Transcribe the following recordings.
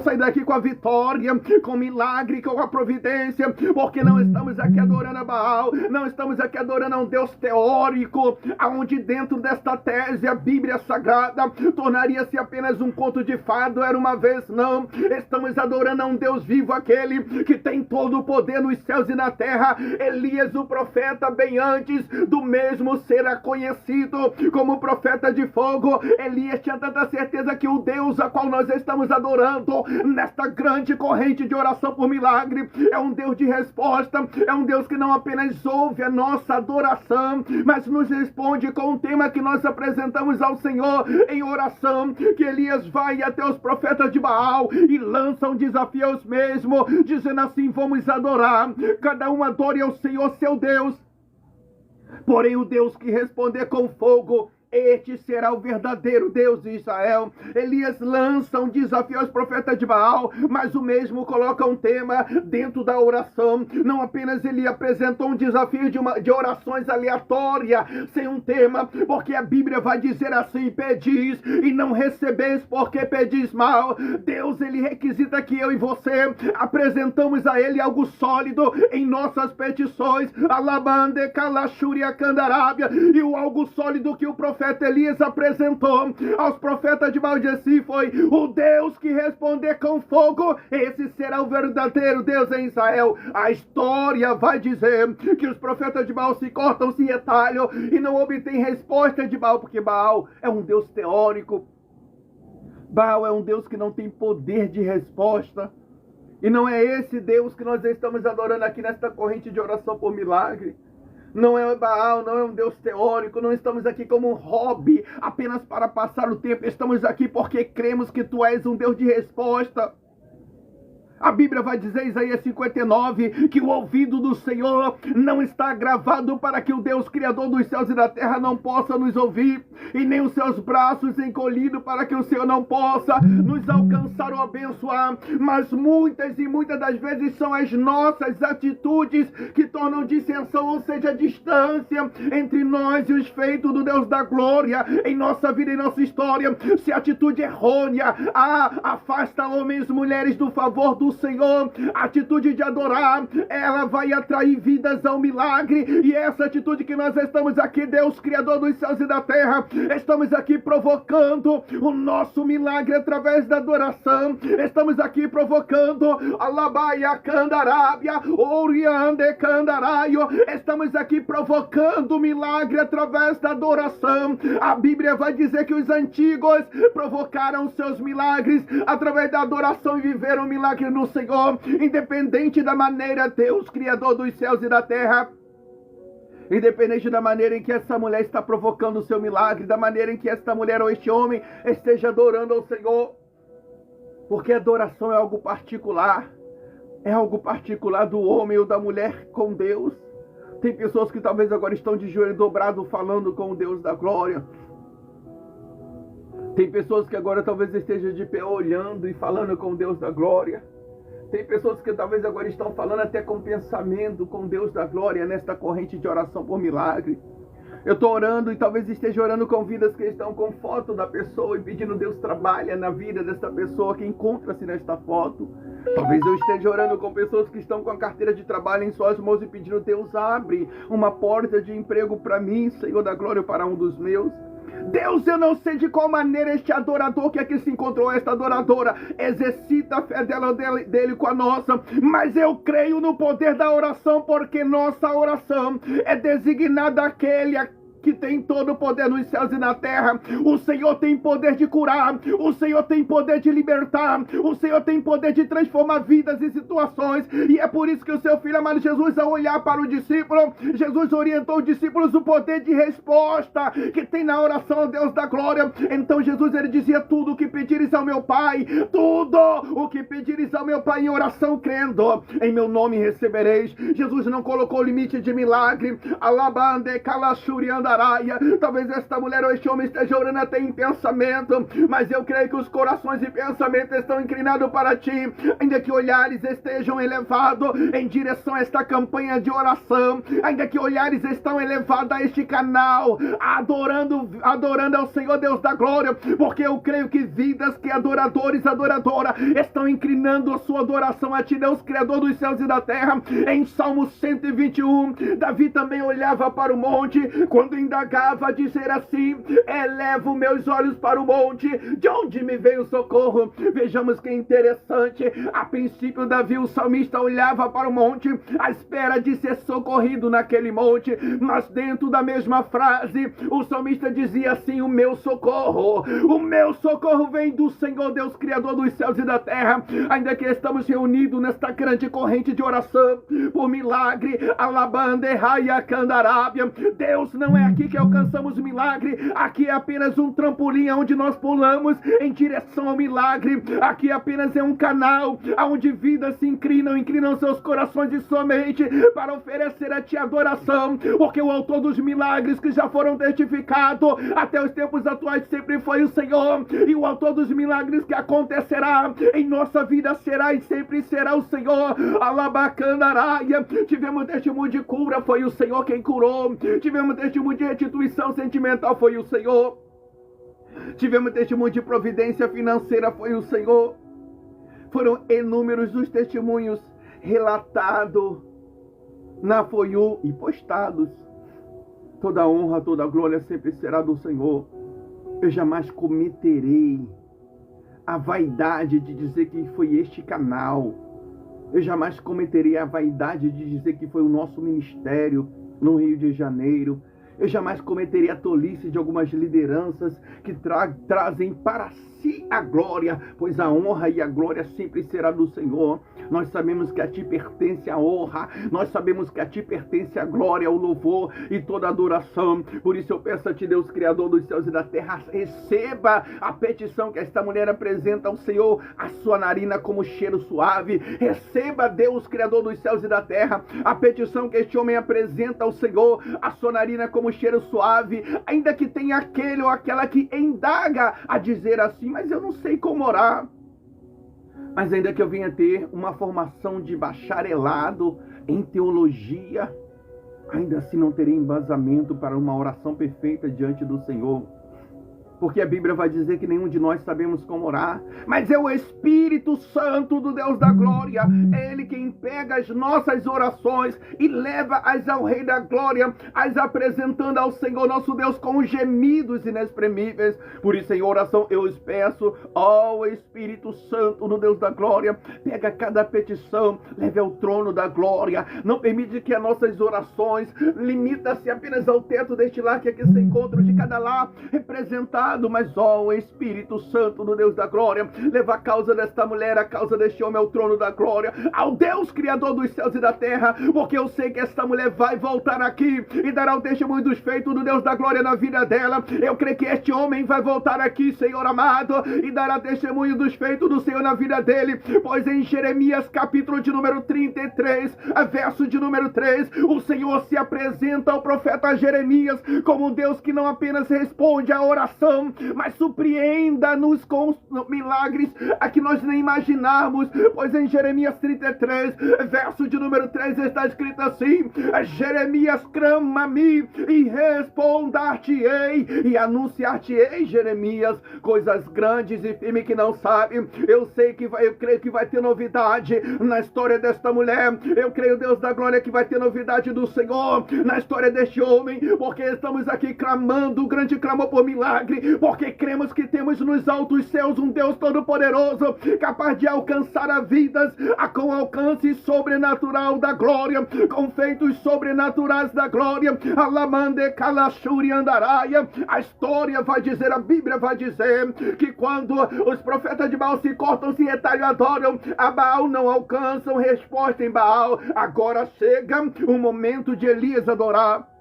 sair daqui com a vitória, com o milagre, com a providência, porque não estamos aqui adorando a Baal, não estamos aqui adorando a um Deus teórico, aonde dentro desta tese a Bíblia Sagrada tornaria-se apenas um conto de fado, era uma vez, não. Estamos adorando a um Deus vivo, aquele que tem todo o poder nos céus e na terra. Elias, o profeta, bem antes do mesmo ser conhecido como profeta de fogo, Elias tinha tanta certeza que o Deus a qual nós estamos adorando nesta grande corrente de oração por milagre é um Deus de resposta, é um Deus que não apenas ouve a nossa adoração, mas nos responde com um tema que nós apresentamos ao Senhor em oração, que Elias vai até os profetas de Baal e lança um desafio aos mesmos, dizendo assim: vamos adorar, cada um adore ao Senhor seu Deus, porém o Deus que responder com fogo, este será o verdadeiro Deus de Israel. Elias lança um desafio aos profetas de Baal, mas o mesmo coloca um tema dentro da oração. Não apenas ele apresentou um desafio de orações aleatórias, sem um tema, porque a Bíblia vai dizer assim: pedis e não recebeis porque pedis mal. Deus, ele requisita que eu e você apresentamos a ele algo sólido em nossas petições. Alabande, Kalashuri, Akandarábia, e o algo sólido que o profeta Elias apresentou aos profetas de Baal foi: o Deus que responder com fogo, esse será o verdadeiro Deus em Israel. A história vai dizer que os profetas de Baal se cortam, se retalham e não obtêm resposta de Baal, porque Baal é um Deus teórico, Baal é um Deus que não tem poder de resposta. E não é esse Deus que nós estamos adorando aqui nesta corrente de oração por milagre. Não é Baal, não é um Deus teórico, não estamos aqui como um hobby, apenas para passar o tempo. Estamos aqui porque cremos que tu és um Deus de resposta. A Bíblia vai dizer, Isaías 59, que o ouvido do Senhor não está gravado para que o Deus Criador dos céus e da terra não possa nos ouvir, e nem os seus braços encolhidos para que o Senhor não possa nos alcançar ou abençoar. Mas muitas e muitas das vezes são as nossas atitudes que tornam dissensão, ou seja, distância entre nós e os feitos do Deus da glória em nossa vida e nossa história. Se a atitude errônea afasta homens e mulheres do favor do Senhor, a atitude de adorar, ela vai atrair vidas ao milagre. E essa atitude que nós estamos aqui, Deus Criador dos céus e da terra, estamos aqui provocando o nosso milagre através da adoração. Estamos aqui provocando Alabaia Candarábia, Oriande Candaraio. Estamos aqui provocando o milagre através da adoração. A Bíblia vai dizer que os antigos provocaram seus milagres através da adoração e viveram milagre no Senhor, independente da maneira, Deus Criador dos céus e da terra, independente da maneira em que essa mulher está provocando o seu milagre, da maneira em que esta mulher ou este homem esteja adorando ao Senhor, porque a adoração é algo particular do homem ou da mulher com Deus. Tem pessoas que talvez agora estão de joelho dobrado falando com o Deus da glória. Tem pessoas que agora talvez estejam de pé olhando e falando com o Deus da glória. Tem pessoas que talvez agora estão falando até com pensamento com Deus da glória nesta corrente de oração por milagre. Eu estou orando e talvez esteja orando com vidas que estão com foto da pessoa e pedindo: Deus, trabalha na vida desta pessoa que encontra-se nesta foto. Talvez eu esteja orando com pessoas que estão com a carteira de trabalho em suas mãos e pedindo: Deus, abre uma porta de emprego para mim, Senhor da glória, para um dos meus. Deus, eu não sei de qual maneira este adorador que aqui se encontrou, esta adoradora, exercita a fé dele com a nossa, mas eu creio no poder da oração, porque nossa oração é designada àquele que tem todo o poder nos céus e na terra. O Senhor tem poder de curar, o Senhor tem poder de libertar, o Senhor tem poder de transformar vidas e situações, e é por isso que o seu Filho amado Jesus, ao olhar para o discípulo, Jesus orientou os discípulos o poder de resposta que tem na oração ao Deus da glória. Então Jesus, ele dizia: tudo o que pedires ao meu Pai, tudo o que pedires ao meu Pai em oração crendo, em meu nome recebereis. Jesus não colocou limite de milagre. Alabande, calachurianda, Talvez esta mulher ou este homem esteja orando até em pensamento, mas eu creio que os corações e pensamentos estão inclinados para ti, ainda que olhares estejam elevados em direção a esta campanha de oração, ainda que olhares estão elevados a este canal, adorando ao Senhor Deus da glória, porque eu creio que vidas que adoradores, adoradoras, estão inclinando a sua adoração a ti, Deus Criador dos céus e da terra. Em Salmo 121, Davi também olhava para o monte, quando indagava a dizer assim: elevo meus olhos para o monte, de onde me veio o socorro? Vejamos que interessante. A princípio, Davi, o salmista, olhava para o monte à espera de ser socorrido naquele monte, mas dentro da mesma frase, o salmista dizia assim: o meu socorro vem do Senhor Deus Criador dos céus e da terra. Ainda que estamos reunidos nesta grande corrente de oração por milagre, alabande raia candarábia, Deus, não é aqui que alcançamos milagre, aqui é apenas um trampolim onde nós pulamos em direção ao milagre, aqui apenas é um canal onde vidas se inclinam seus corações e sua mente para oferecer a ti adoração, porque o autor dos milagres que já foram testificados até os tempos atuais sempre foi o Senhor, e o autor dos milagres que acontecerá em nossa vida será e sempre será o Senhor. Alabacandaraia, tivemos testemunho de cura, foi o Senhor quem curou. Tivemos testemunho de restituição sentimental, foi o Senhor. Tivemos testemunho de providência financeira, foi o Senhor. Foram inúmeros os testemunhos relatados na FOIU e postados. Toda honra, toda glória sempre será do Senhor. Eu jamais cometerei a vaidade de dizer que foi este canal. Eu jamais cometerei a vaidade de dizer que foi o nosso ministério no Rio de Janeiro. Eu jamais cometeria a tolice de algumas lideranças que trazem para si a glória, pois a honra e a glória sempre será do Senhor. Nós sabemos que a ti pertence a honra, nós sabemos que a ti pertence a glória, o louvor e toda a adoração. Por isso eu peço a ti, Deus Criador dos céus e da terra, receba a petição que esta mulher apresenta ao Senhor, a sua narina como cheiro suave. Receba, Deus Criador dos céus e da terra, a petição que este homem apresenta ao Senhor, a sua narina como cheiro suave, ainda que tenha aquele ou aquela que indaga a dizer assim: mas eu não sei como orar. Mas ainda que eu venha ter uma formação de bacharelado em teologia, ainda assim não terei embasamento para uma oração perfeita diante do Senhor. Porque a Bíblia vai dizer que nenhum de nós sabemos como orar, mas é o Espírito Santo do Deus da glória, é Ele quem pega as nossas orações e leva-as ao Rei da glória, as apresentando ao Senhor nosso Deus com gemidos inexprimíveis. Por isso, em oração, eu os peço, ó Espírito Santo do Deus da glória, pega cada petição, leve ao trono da glória, não permite que as nossas orações limita-se apenas ao teto deste lar que aqui se encontra, de cada lar representado, mas ó Espírito Santo do Deus da glória, leva a causa desta mulher, a causa deste homem ao trono da glória, ao Deus Criador dos céus e da terra, porque eu sei que esta mulher vai voltar aqui e dará o testemunho dos feitos do Deus da glória na vida dela. Eu creio que este homem vai voltar aqui, Senhor amado, e dará testemunho dos feitos do Senhor na vida dele, pois em Jeremias capítulo de número 33, verso de número 3, o Senhor se apresenta ao profeta Jeremias como um Deus que não apenas responde à oração, mas surpreenda-nos com milagres a que nós nem imaginarmos, pois em Jeremias 33, verso de número 3, está escrito assim: Jeremias, clama-me e responder-te-ei e anunciar-te-ei, Jeremias, coisas grandes e firmes que não sabe. Eu creio que vai ter novidade na história desta mulher. Eu creio, Deus da glória, que vai ter novidade do Senhor na história deste homem, porque estamos aqui clamando o grande clamor por milagre, porque cremos que temos nos altos céus um Deus todo-poderoso, capaz de alcançar as vidas com alcance sobrenatural da glória, com feitos sobrenaturais da glória. Alamande calachuri andaraia. A história vai dizer, a Bíblia vai dizer, que quando os profetas de Baal se cortam, se retalham, adoram a Baal, não alcançam resposta em Baal. Agora chega o momento de Elias adorar.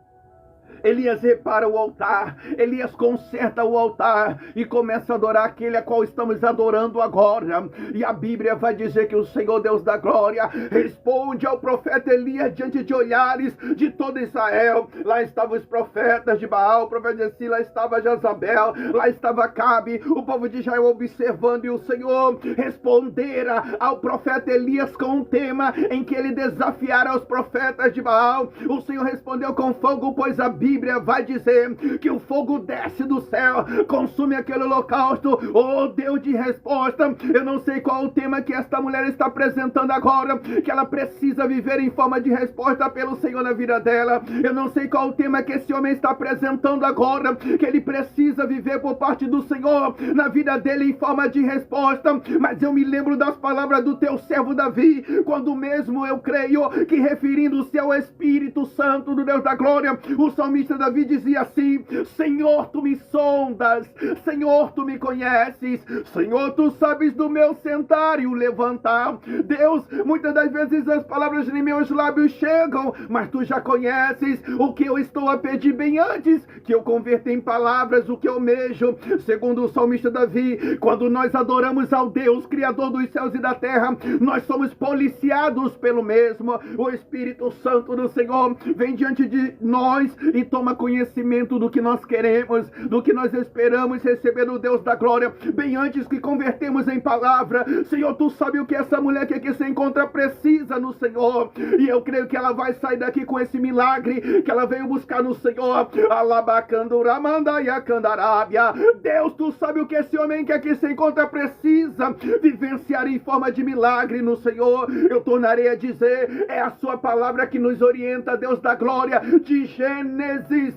Elias repara o altar, Elias conserta o altar e começa a adorar aquele a qual estamos adorando agora. E a Bíblia vai dizer que o Senhor Deus da glória responde ao profeta Elias diante de olhares de todo Israel. Lá estavam os profetas de Baal, o profeta de Si, lá estava Jezabel, lá estava Acabe, o povo de Israel observando, e o Senhor respondera ao profeta Elias com um tema em que ele desafiara os profetas de Baal. O Senhor respondeu com fogo, pois a Bíblia vai dizer que o fogo desce do céu, consome aquele holocausto. Oh Deus de resposta, eu não sei qual o tema que esta mulher está apresentando agora, que ela precisa viver em forma de resposta pelo Senhor na vida dela. Eu não sei qual o tema que esse homem está apresentando agora, que ele precisa viver por parte do Senhor na vida dele em forma de resposta, mas eu me lembro das palavras do teu servo Davi, quando mesmo eu creio que, referindo-se ao Espírito Santo do Deus da glória, o salmista Davi dizia assim: Senhor, tu me sondas, Senhor, tu me conheces, Senhor, tu sabes do meu sentar e o levantar. Deus, muitas das vezes as palavras de meus lábios chegam, mas tu já conheces o que eu estou a pedir bem antes que eu converta em palavras o que eu almejo. Segundo o salmista Davi, quando nós adoramos ao Deus, Criador dos céus e da terra, nós somos policiados pelo mesmo. O Espírito Santo do Senhor vem diante de nós e toma conhecimento do que nós queremos, do que nós esperamos receber do Deus da glória, bem antes que convertemos em palavra. Senhor, tu sabe o que essa mulher que aqui se encontra precisa no Senhor, e eu creio que ela vai sair daqui com esse milagre que ela veio buscar no Senhor. Alabacanduramandaiacandarábia. Deus, tu sabe o que esse homem que aqui se encontra precisa vivenciar em forma de milagre no Senhor. Eu tornarei a dizer, é a sua palavra que nos orienta, Deus da glória, de Gênesis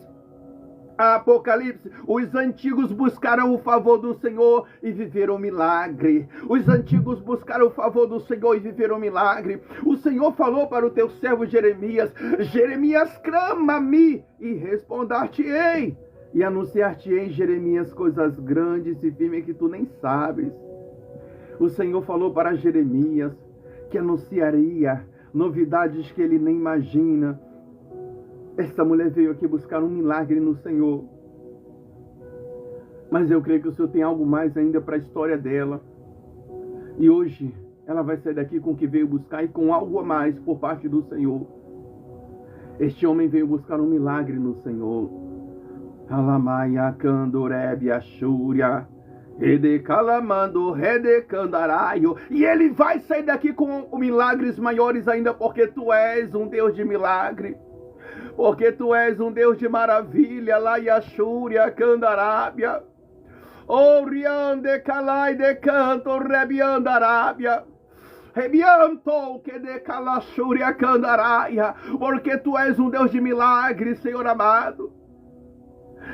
a Apocalipse. Os antigos buscaram o favor do Senhor e viveram milagre. Os antigos buscaram o favor do Senhor e viveram milagre. O Senhor falou para o teu servo Jeremias: Jeremias, clama-me e responder-te-ei, e anunciar-te-ei, Jeremias, coisas grandes e firmes que tu nem sabes. O Senhor falou para Jeremias que anunciaria novidades que ele nem imagina. Essa mulher veio aqui buscar um milagre no Senhor, mas eu creio que o Senhor tem algo mais ainda para a história dela. E hoje ela vai sair daqui com o que veio buscar e com algo a mais por parte do Senhor. Este homem veio buscar um milagre no Senhor. Alamaia candorebe achúria, redecalamando redecandaraio. E ele vai sair daqui com milagres maiores ainda, porque tu és um Deus de milagre. Porque tu és um Deus de maravilha, lá Yashúria, Candarábia. Oriande, calai de canto, rebiandarábia. Rebianto, que de calachúria, Candaraia. Porque tu és um Deus de milagre, Senhor amado.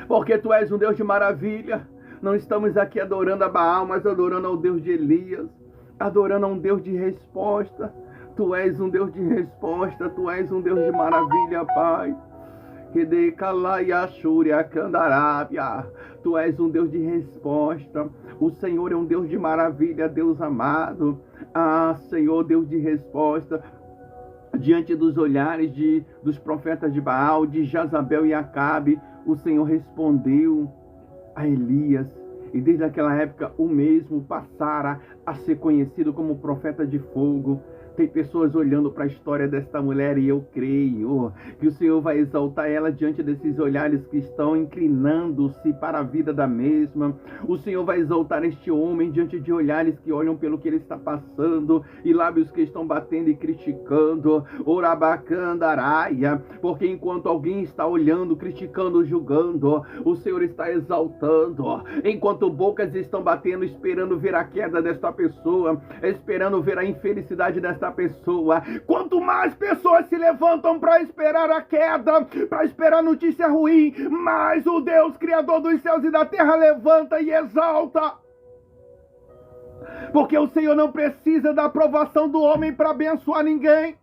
Porque tu és um Deus de maravilha. Não estamos aqui adorando a Baal, mas adorando ao Deus de Elias. Adorando a um Deus de resposta. Tu és um Deus de resposta, tu és um Deus de maravilha, Pai. Tu és um Deus de resposta. O Senhor é um Deus de maravilha, Deus amado. Ah, Senhor, Deus de resposta. Diante dos olhares dos profetas de Baal, de Jezabel e Acabe, o Senhor respondeu a Elias. E desde aquela época, o mesmo passara a ser conhecido como profeta de fogo. Tem pessoas olhando para a história desta mulher e eu creio que o Senhor vai exaltar ela diante desses olhares que estão inclinando-se para a vida da mesma. O Senhor vai exaltar este homem diante de olhares que olham pelo que ele está passando e lábios que estão batendo e criticando. Orabacandaraia, porque enquanto alguém está olhando, criticando, julgando, o Senhor está exaltando. Enquanto bocas estão batendo, esperando ver a queda desta pessoa, esperando ver a infelicidade desta pessoa. Quanto mais pessoas se levantam para esperar a queda, para esperar notícia ruim, mais o Deus Criador dos céus e da terra levanta e exalta. Porque o Senhor não precisa da aprovação do homem para abençoar ninguém.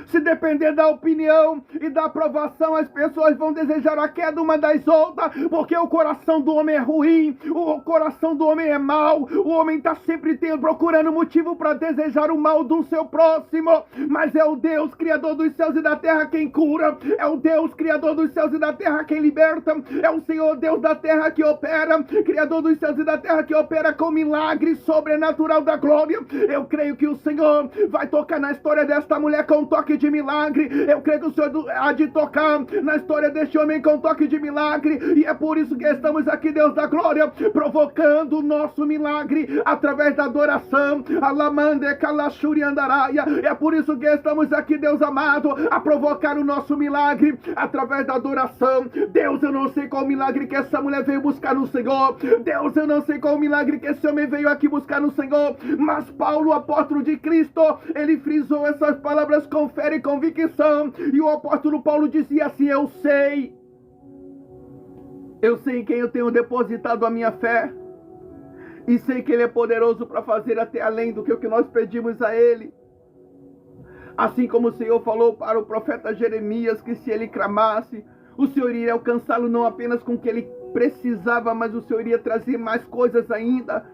Se depender da opinião e da aprovação, as pessoas vão desejar a queda uma das outras, porque o coração do homem é ruim, o coração do homem é mau, o homem está sempre procurando motivo para desejar o mal do seu próximo, mas é o Deus Criador dos céus e da terra quem cura, é o Deus Criador dos céus e da terra quem liberta, é o Senhor Deus da terra que opera, Criador dos céus e da terra que opera com milagre sobrenatural da glória. Eu creio que o Senhor vai tocar na história desta mulher com um toque de milagre, eu creio que o Senhor há de tocar na história deste homem com um toque de milagre, e é por isso que estamos aqui, Deus da glória, provocando o nosso milagre através da adoração. Alamande Kalashuri Andaraia. É por isso que estamos aqui, Deus amado, a provocar o nosso milagre através da adoração. Deus, eu não sei qual milagre que essa mulher veio buscar no Senhor. Deus, eu não sei qual milagre que esse homem veio aqui buscar no Senhor, mas Paulo, apóstolo de Cristo, ele frisou essas palavras com fé e convicção, e o apóstolo Paulo dizia assim: eu sei em quem eu tenho depositado a minha fé, e sei que Ele é poderoso para fazer até além do que o que nós pedimos a Ele. Assim como o Senhor falou para o profeta Jeremias, que se ele clamasse, o Senhor iria alcançá-lo não apenas com o que ele precisava, mas o Senhor iria trazer mais coisas ainda.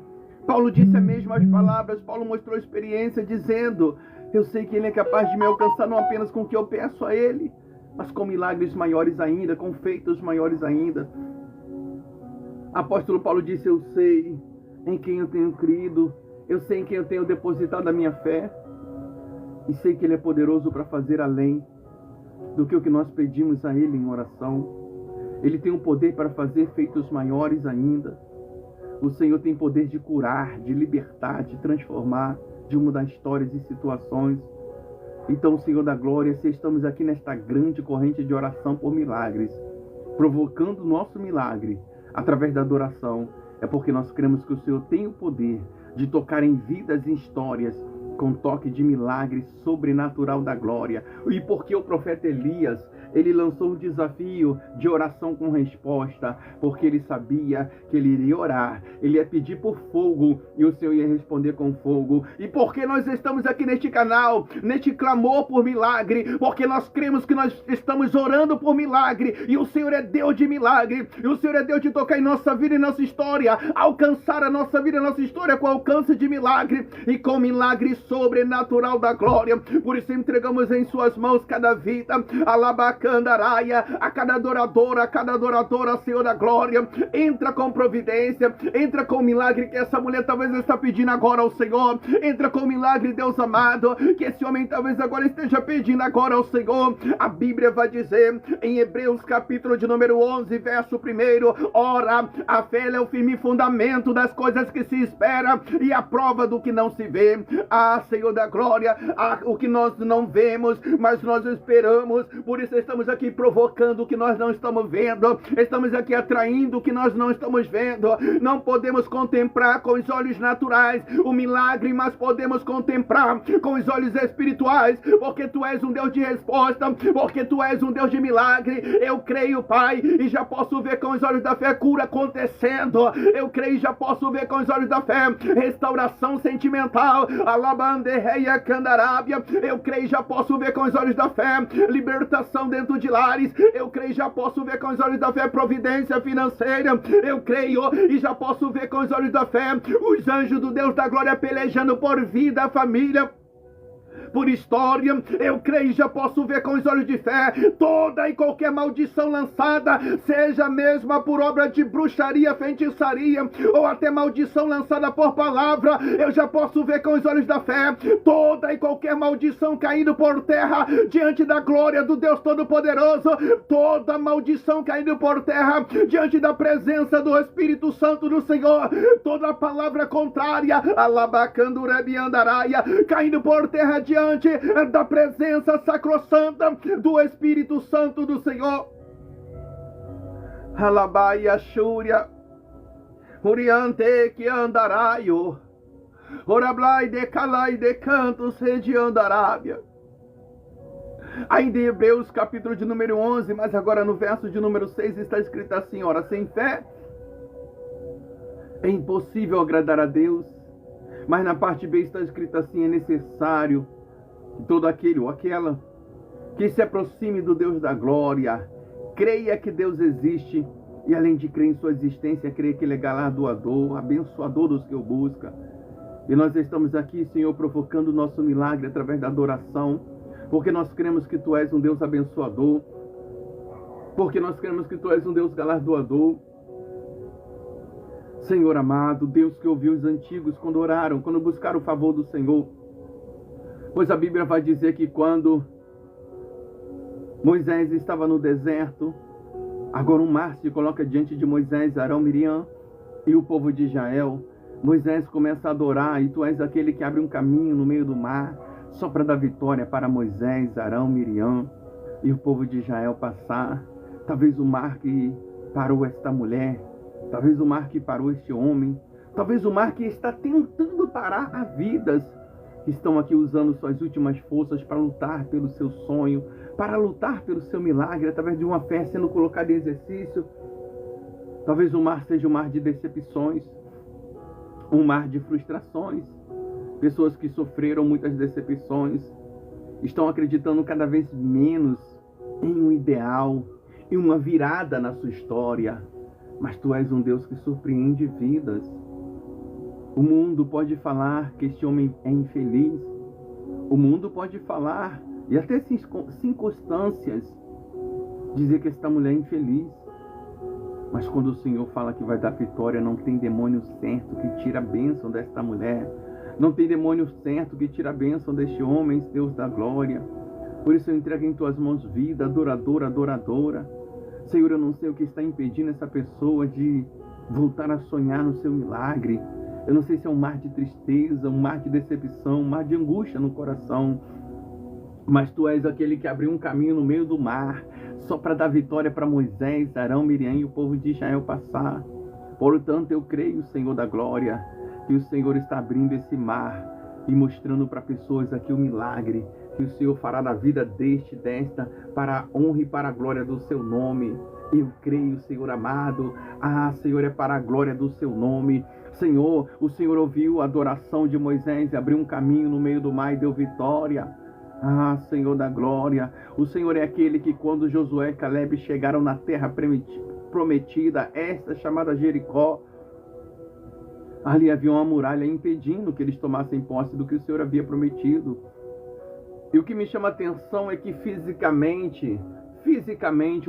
Paulo disse as mesmas palavras, Paulo mostrou experiência dizendo: eu sei que Ele é capaz de me alcançar não apenas com o que eu peço a Ele, mas com milagres maiores ainda, com feitos maiores ainda. Apóstolo Paulo disse: eu sei em quem eu tenho crido, eu sei em quem eu tenho depositado a minha fé, e sei que Ele é poderoso para fazer além do que o que nós pedimos a Ele em oração. Ele tem o poder para fazer feitos maiores ainda. O Senhor tem poder de curar, de libertar, de transformar, de mudar histórias e situações. Então, Senhor da glória, se estamos aqui nesta grande corrente de oração por milagres, provocando o nosso milagre através da adoração, é porque nós cremos que o Senhor tem o poder de tocar em vidas e histórias com toque de milagre sobrenatural da glória. E porque o profeta Elias, ele lançou um desafio de oração com resposta, porque ele sabia que ele iria orar, ele ia pedir por fogo, e o Senhor ia responder com fogo. E porque nós estamos aqui neste canal, neste clamor por milagre, porque nós cremos que nós estamos orando por milagre, e o Senhor é Deus de milagre, e o Senhor é Deus de tocar em nossa vida e nossa história, alcançar a nossa vida e nossa história com alcance de milagre, e com milagre sobrenatural da glória. Por isso entregamos em suas mãos cada vida, Alabacandaraia, a cada adoradora, Senhor da glória. Entra com providência, entra com milagre que essa mulher talvez está pedindo agora ao Senhor. Entra com milagre, Deus amado, que esse homem talvez agora esteja pedindo agora ao Senhor. A Bíblia vai dizer em Hebreus capítulo de número 11, verso 1: ora, a fé é o firme fundamento das coisas que se espera e a prova do que não se vê. Ah, Senhor da glória, o que nós não vemos, mas nós esperamos. Por isso estamos aqui provocando o que nós não estamos vendo, estamos aqui atraindo o que nós não estamos vendo. Não podemos contemplar com os olhos naturais o milagre, mas podemos contemplar com os olhos espirituais, porque Tu és um Deus de resposta, porque Tu és um Deus de milagre. Eu creio, Pai, e já posso ver com os olhos da fé cura acontecendo. Eu creio e já posso ver com os olhos da fé restauração sentimental, alabandereia candarábia. Eu creio e já posso ver com os olhos da fé libertação dentro de lares. Eu creio e já posso ver com os olhos da fé providência financeira. Eu creio e já posso ver com os olhos da fé os anjos do Deus da glória pelejando por vida, família, por história. Eu creio e já posso ver com os olhos de fé toda e qualquer maldição lançada, seja mesmo por obra de bruxaria, feitiçaria, ou até maldição lançada por palavra. Eu já posso ver com os olhos da fé toda e qualquer maldição caindo por terra diante da glória do Deus Todo-Poderoso, toda maldição caindo por terra diante da presença do Espírito Santo do Senhor, toda palavra contrária, alabacandurebiandaraia, caindo por terra diante da presença sacrossanta do Espírito Santo do Senhor. Alabaia Shúria, Oriante que andaraio, Orablai de calai de cantos de andarábia. Ainda em Hebreus capítulo de número 11, mas agora no verso de número 6 está escrito assim: ora, sem fé é impossível agradar a Deus. Mas na parte B está escrito assim: é necessário todo aquele ou aquela que se aproxime do Deus da glória, creia que Deus existe e, além de crer em sua existência, creia que Ele é galardoador, abençoador dos que o buscam. E nós estamos aqui, Senhor, provocando o nosso milagre através da adoração, porque nós cremos que Tu és um Deus abençoador, porque nós cremos que Tu és um Deus galardoador. Senhor amado, Deus que ouviu os antigos quando oraram, quando buscaram o favor do Senhor. Pois a Bíblia vai dizer que quando Moisés estava no deserto, agora um mar se coloca diante de Moisés, Arão, Miriam e o povo de Israel. Moisés começa a adorar e Tu és aquele que abre um caminho no meio do mar, só para dar vitória para Moisés, Arão, Miriam e o povo de Israel passar. Talvez o mar que parou esta mulher, talvez o mar que parou este homem, talvez o mar que está tentando parar a vidas que estão aqui usando suas últimas forças para lutar pelo seu sonho, para lutar pelo seu milagre, através de uma fé sendo colocada em exercício. Talvez o mar seja um mar de decepções, um mar de frustrações. Pessoas que sofreram muitas decepções estão acreditando cada vez menos em um ideal, em uma virada na sua história. Mas Tu és um Deus que surpreende vidas. O mundo pode falar que este homem é infeliz. O mundo pode falar, e até circunstâncias, dizer que esta mulher é infeliz. Mas quando o Senhor fala que vai dar vitória, não tem demônio certo que tira a bênção desta mulher. Não tem demônio certo que tira a bênção deste homem, Deus da glória. Por isso eu entrego em Tuas mãos vida, adoradora, adoradora. Senhor, eu não sei o que está impedindo essa pessoa de voltar a sonhar no seu milagre. Eu não sei se é um mar de tristeza, um mar de decepção, um mar de angústia no coração. Mas Tu és aquele que abriu um caminho no meio do mar, só para dar vitória para Moisés, Arão, Miriam e o povo de Israel passar. Portanto, eu creio, Senhor da glória, que o Senhor está abrindo esse mar e mostrando para pessoas aqui o milagre que o Senhor fará na vida desta, para a honra e para a glória do Seu nome. Eu creio, Senhor amado. Senhor, é para a glória do Seu nome. Senhor, o Senhor ouviu a adoração de Moisés e abriu um caminho no meio do mar e deu vitória. Senhor da glória, o Senhor é aquele que quando Josué e Caleb chegaram na terra prometida, esta chamada Jericó, ali havia uma muralha impedindo que eles tomassem posse do que o Senhor havia prometido. E o que me chama a atenção é que fisicamente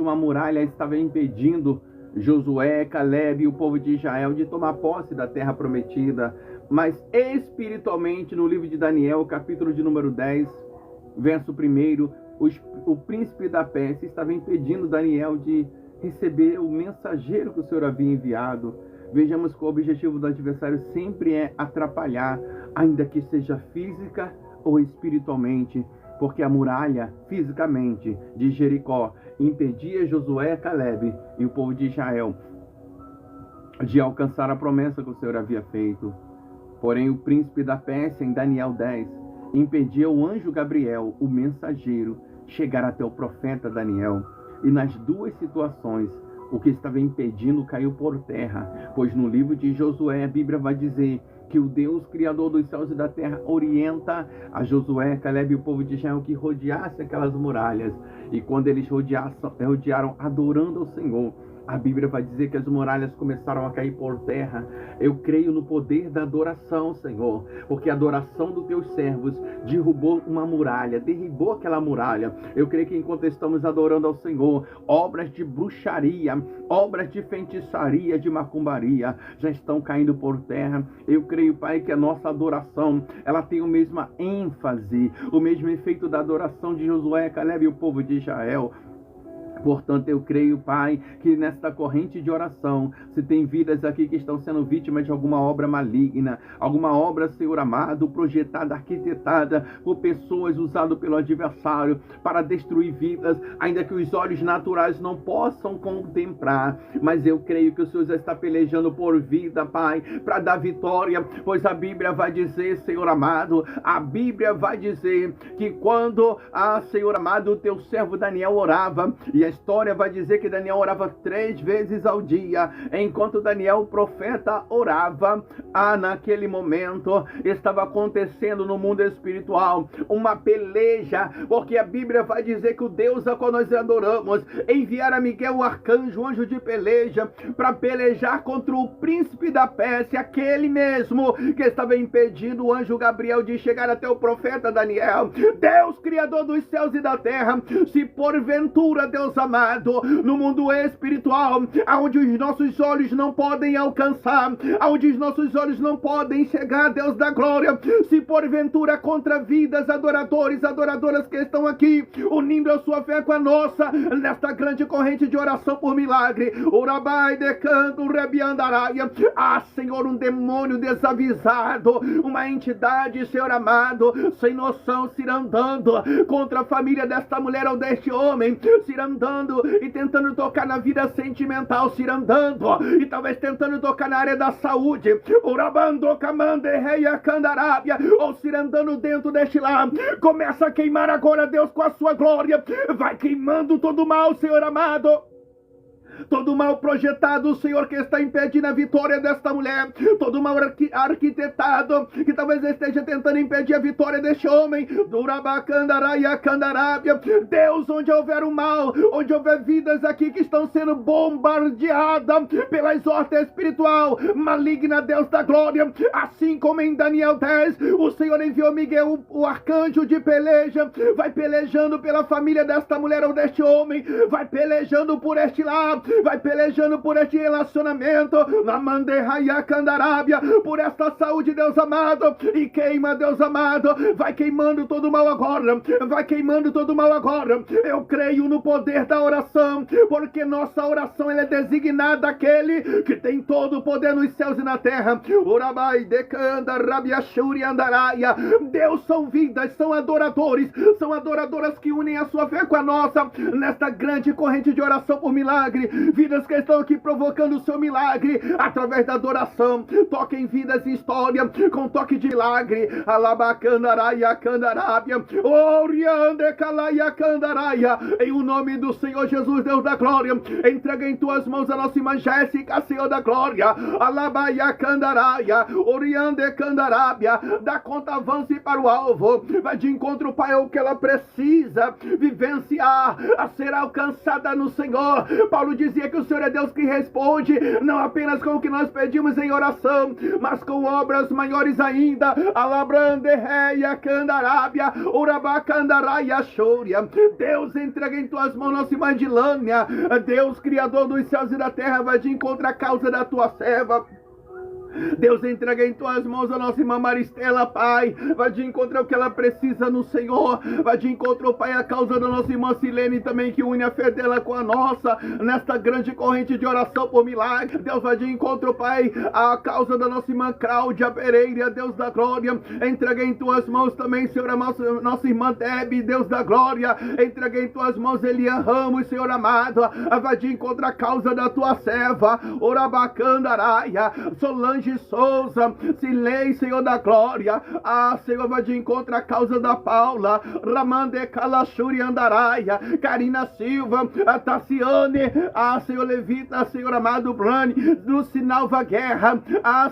uma muralha estava impedindo Josué, Caleb e o povo de Israel de tomar posse da terra prometida. Mas espiritualmente, no livro de Daniel, capítulo de número 10, verso 1, o príncipe da Pérsia estava impedindo Daniel de receber o mensageiro que o Senhor havia enviado. Vejamos que o objetivo do adversário sempre é atrapalhar, ainda que seja física ou espiritualmente, porque a muralha, fisicamente, de Jericó impedia Josué, Caleb e o povo de Israel de alcançar a promessa que o Senhor havia feito. Porém, o príncipe da Pérsia, em Daniel 10, impedia o anjo Gabriel, o mensageiro, chegar até o profeta Daniel. E nas duas situações, o que estava impedindo caiu por terra, pois no livro de Josué a Bíblia vai dizer que o Deus Criador dos céus e da terra orienta a Josué, Caleb e o povo de Israel que rodeasse aquelas muralhas. E quando eles rodearam adorando ao Senhor, a Bíblia vai dizer que as muralhas começaram a cair por terra. Eu creio no poder da adoração, Senhor, porque a adoração dos Teus servos derrubou uma muralha, derribou aquela muralha. Eu creio que enquanto estamos adorando ao Senhor, obras de bruxaria, obras de feitiçaria, de macumbaria, já estão caindo por terra. Eu creio, Pai, que a nossa adoração, ela tem a mesma ênfase, o mesmo efeito da adoração de Josué, Caleb e o povo de Israel. Portanto, eu creio, Pai, que nesta corrente de oração, se tem vidas aqui que estão sendo vítimas de alguma obra maligna, alguma obra, Senhor amado, projetada, arquitetada por pessoas, usada pelo adversário para destruir vidas, ainda que os olhos naturais não possam contemplar, mas eu creio que o Senhor já está pelejando por vida, Pai, para dar vitória, pois a Bíblia vai dizer, Senhor amado, a Bíblia vai dizer que quando, Senhor amado, o Teu servo Daniel orava, e as história vai dizer que Daniel orava 3 vezes ao dia. Enquanto Daniel, o profeta, orava, naquele momento estava acontecendo no mundo espiritual uma peleja, porque a Bíblia vai dizer que o Deus a qual nós adoramos enviara Miguel, o arcanjo, o anjo de peleja, para pelejar contra o príncipe da Pérsia, aquele mesmo que estava impedindo o anjo Gabriel de chegar até o profeta Daniel. Deus, criador dos céus e da terra, se porventura, Deus amado, no mundo espiritual, aonde os nossos olhos não podem alcançar, aonde os nossos olhos não podem chegar, Deus da glória, se porventura contra vidas, adoradores, adoradoras que estão aqui, unindo a sua fé com a nossa, nesta grande corrente de oração por milagre, Urabai decanto rebiandaraia, Senhor, um demônio desavisado, uma entidade, Senhor amado, sem noção, se andando contra a família desta mulher ou deste homem, se andando e tentando tocar na vida sentimental, se andando e talvez tentando tocar na área da saúde, Urabando camande reia candarábia, ou se andando dentro deste lar, começa a queimar agora, Deus, com a sua glória, vai queimando todo o mal, Senhor amado. Todo mal projetado, Senhor, que está impedindo a vitória desta mulher, todo mal arquitetado, que talvez esteja tentando impedir a vitória deste homem, Deus, onde houver o mal, onde houver vidas aqui que estão sendo bombardeadas pela exorta espiritual maligna, Deus da glória, assim como em Daniel 10, o Senhor enviou Miguel, o arcanjo de peleja, vai pelejando pela família desta mulher ou deste homem, vai pelejando por este lar, vai pelejando por este relacionamento, na manderraia candarábia, por esta saúde, Deus amado, e queima, Deus amado, vai queimando todo o mal agora, vai queimando todo o mal agora. Eu creio no poder da oração, porque nossa oração ela é designada àquele que tem todo o poder nos céus e na terra. Urabai decanda rabiachuri andaraia. Deus, são vidas, são adoradores, são adoradoras que unem a sua fé com a nossa, nesta grande corrente de oração por milagre. Vidas que estão aqui provocando o seu milagre através da adoração. Toquem vidas em história com toque de milagre. Alabacandaraia candarábia, oriande calaia candaraia. Em o nome do Senhor Jesus, Deus da glória, entrega em tuas mãos a nossa irmã Jéssica, Senhor da glória. Alabaia candaraia, oriande candarábia. Dá conta, avance para o alvo. Vai de encontro, Pai, ao que ela precisa vivenciar, a ser alcançada no Senhor. Paulo dizia que o Senhor é Deus que responde, não apenas com o que nós pedimos em oração, mas com obras maiores ainda. Alabrande reia candarábia, urabacandaraia chouria. Deus, entrega em tuas mãos nossa irmã Dilânia. Deus, criador dos céus e da terra, vai de encontro à causa da tua serva. Deus, entrega em tuas mãos a nossa irmã Maristela, Pai, vai de encontro ao que ela precisa no Senhor, vai de encontro, Pai, a causa da nossa irmã Silene também, que une a fé dela com a nossa, nesta grande corrente de oração por milagre. Deus, vai de encontro, Pai, a causa da nossa irmã Cláudia Pereira, Deus da glória, entrega em tuas mãos também, Senhor, a nossa irmã Debe, Deus da glória, entrega em tuas mãos Elian Ramos, Senhor amado, vai de encontro a causa da tua serva, Orabacandaraia, Solange Souza, Silei, Senhor da glória, Senhor, vai de encontro a causa da Paula, Ramande Calachuri Andaraia, Karina Silva, Tassiane, Senhor Levita, Senhor amado, Brani, Lucinalva Guerra,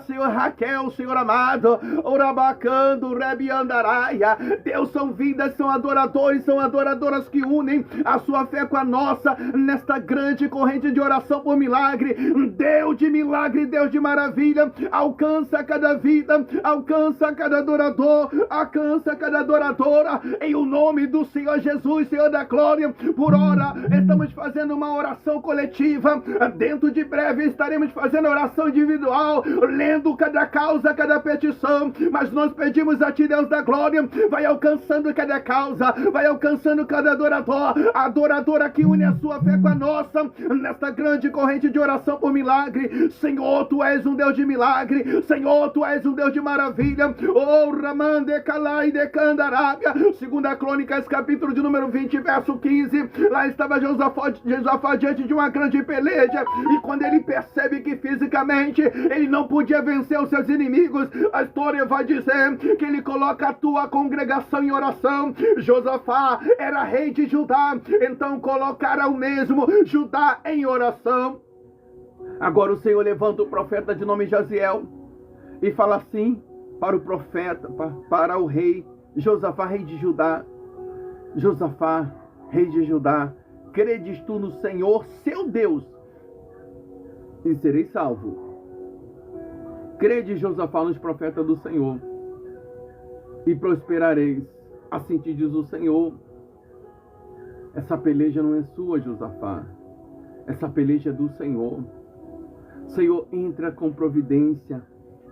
Senhor Raquel, Senhor amado, Orabacando, Rebi Andaraia. Deus, são vidas, são adoradores, são adoradoras que unem a sua fé com a nossa, nesta grande corrente de oração por milagre. Deus de milagre, Deus de maravilha, alcança cada vida, alcança cada adorador, alcança cada adoradora, em o nome do Senhor Jesus, Senhor da glória. Por hora, estamos fazendo uma oração coletiva, dentro de breve estaremos fazendo oração individual, lendo cada causa, cada petição, mas nós pedimos a Ti, Deus da glória, vai alcançando cada causa, vai alcançando cada adorador, a adoradora que une a sua fé com a nossa, nesta grande corrente de oração por milagre. Senhor, Tu és um Deus de milagre, milagre. Senhor, tu és um Deus de maravilha. Oh, Ramande Kalai de Candarábia. 2 Crônicas, capítulo de número 20, verso 15. Lá estava Josafá diante de uma grande peleja. E quando ele percebe que fisicamente ele não podia vencer os seus inimigos, a história vai dizer que ele coloca a tua congregação em oração. Josafá era rei de Judá, então colocará o mesmo Judá em oração. Agora o Senhor levanta o profeta de nome Jaziel e fala assim para o profeta, para o rei Josafá, rei de Judá: Josafá, rei de Judá, credes tu no Senhor, seu Deus, e sereis salvo. Crede, Josafá, nos profetas do Senhor, e prosperareis. Assim te diz o Senhor. Essa peleja não é sua, Josafá. Essa peleja é do Senhor. Senhor, entra com providência.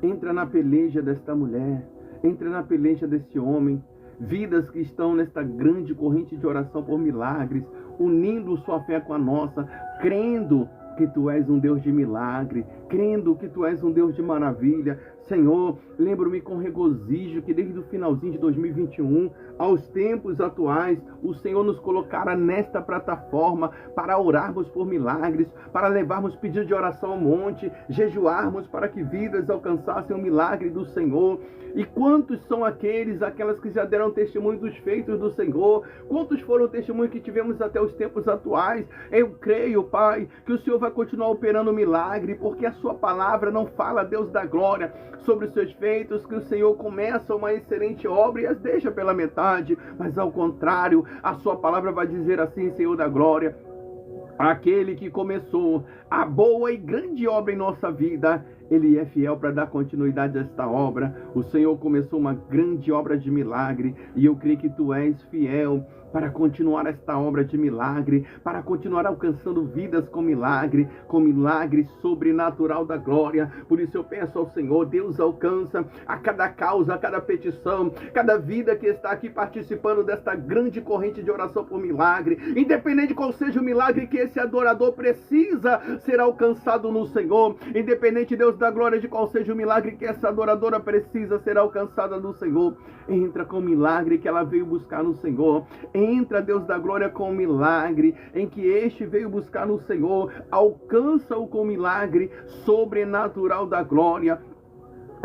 Entra na peleja desta mulher. Entra na peleja desse homem. Vidas que estão nesta grande corrente de oração por milagres, unindo sua fé com a nossa, crendo que tu és um Deus de milagre, crendo que tu és um Deus de maravilha. Senhor, lembro-me com regozijo que desde o finalzinho de 2021 aos tempos atuais, o Senhor nos colocara nesta plataforma para orarmos por milagres, para levarmos pedido de oração ao monte, jejuarmos para que vidas alcançassem o milagre do Senhor. E quantos são aquelas que já deram testemunho dos feitos do Senhor? Quantos foram testemunhos que tivemos até os tempos atuais? Eu creio, Pai, que o Senhor vai continuar operando milagre, porque a sua palavra não fala, Deus da glória, sobre os seus feitos, que o Senhor começa uma excelente obra e as deixa pela metade, mas ao contrário, a sua palavra vai dizer assim: Senhor da glória, aquele que começou a boa e grande obra em nossa vida, Ele é fiel para dar continuidade a esta obra. O Senhor começou uma grande obra de milagre e eu creio que Tu és fiel para continuar esta obra de milagre, para continuar alcançando vidas com milagre sobrenatural da glória. Por isso eu peço ao Senhor, Deus, alcança a cada causa, a cada petição, cada vida que está aqui participando desta grande corrente de oração por milagre, independente de qual seja o milagre que esse adorador precisa ser alcançado no Senhor, independente, Deus da glória, de qual seja o milagre que essa adoradora precisa ser alcançada no Senhor. Entra com o milagre que ela veio buscar no Senhor. Entra, Deus da glória, com o milagre em que este veio buscar no Senhor. Alcança-o com o milagre sobrenatural da glória.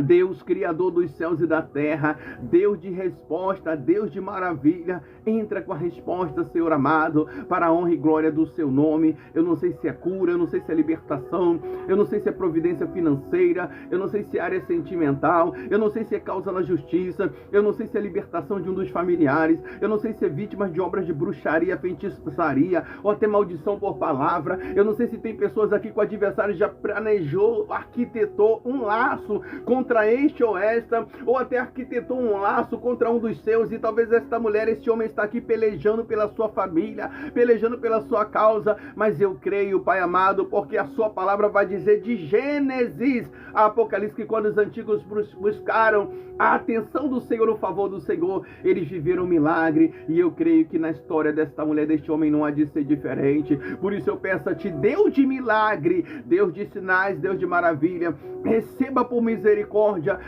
Deus, Criador dos céus e da terra, Deus de resposta, Deus de maravilha, entra com a resposta, Senhor amado, para a honra e glória do seu nome. Eu não sei se é cura, eu não sei se é libertação, eu não sei se é providência financeira, eu não sei se é área sentimental, eu não sei se é causa na justiça, eu não sei se é libertação de um dos familiares, eu não sei se é vítima de obras de bruxaria, feitiçaria, ou até maldição por palavra. Eu não sei se tem pessoas aqui com adversários já planejou, arquitetou um laço contra este ou esta, ou até arquitetou um laço contra um dos seus, e talvez esta mulher, este homem está aqui pelejando pela sua família, pelejando pela sua causa, mas eu creio, Pai amado, porque a sua palavra vai dizer de Gênesis a Apocalipse que quando os antigos buscaram a atenção do Senhor, o favor do Senhor, eles viveram um milagre, e eu creio que na história desta mulher, deste homem, não há de ser diferente. Por isso eu peço a Ti, Deus de milagre, Deus de sinais, Deus de maravilha, receba por misericórdia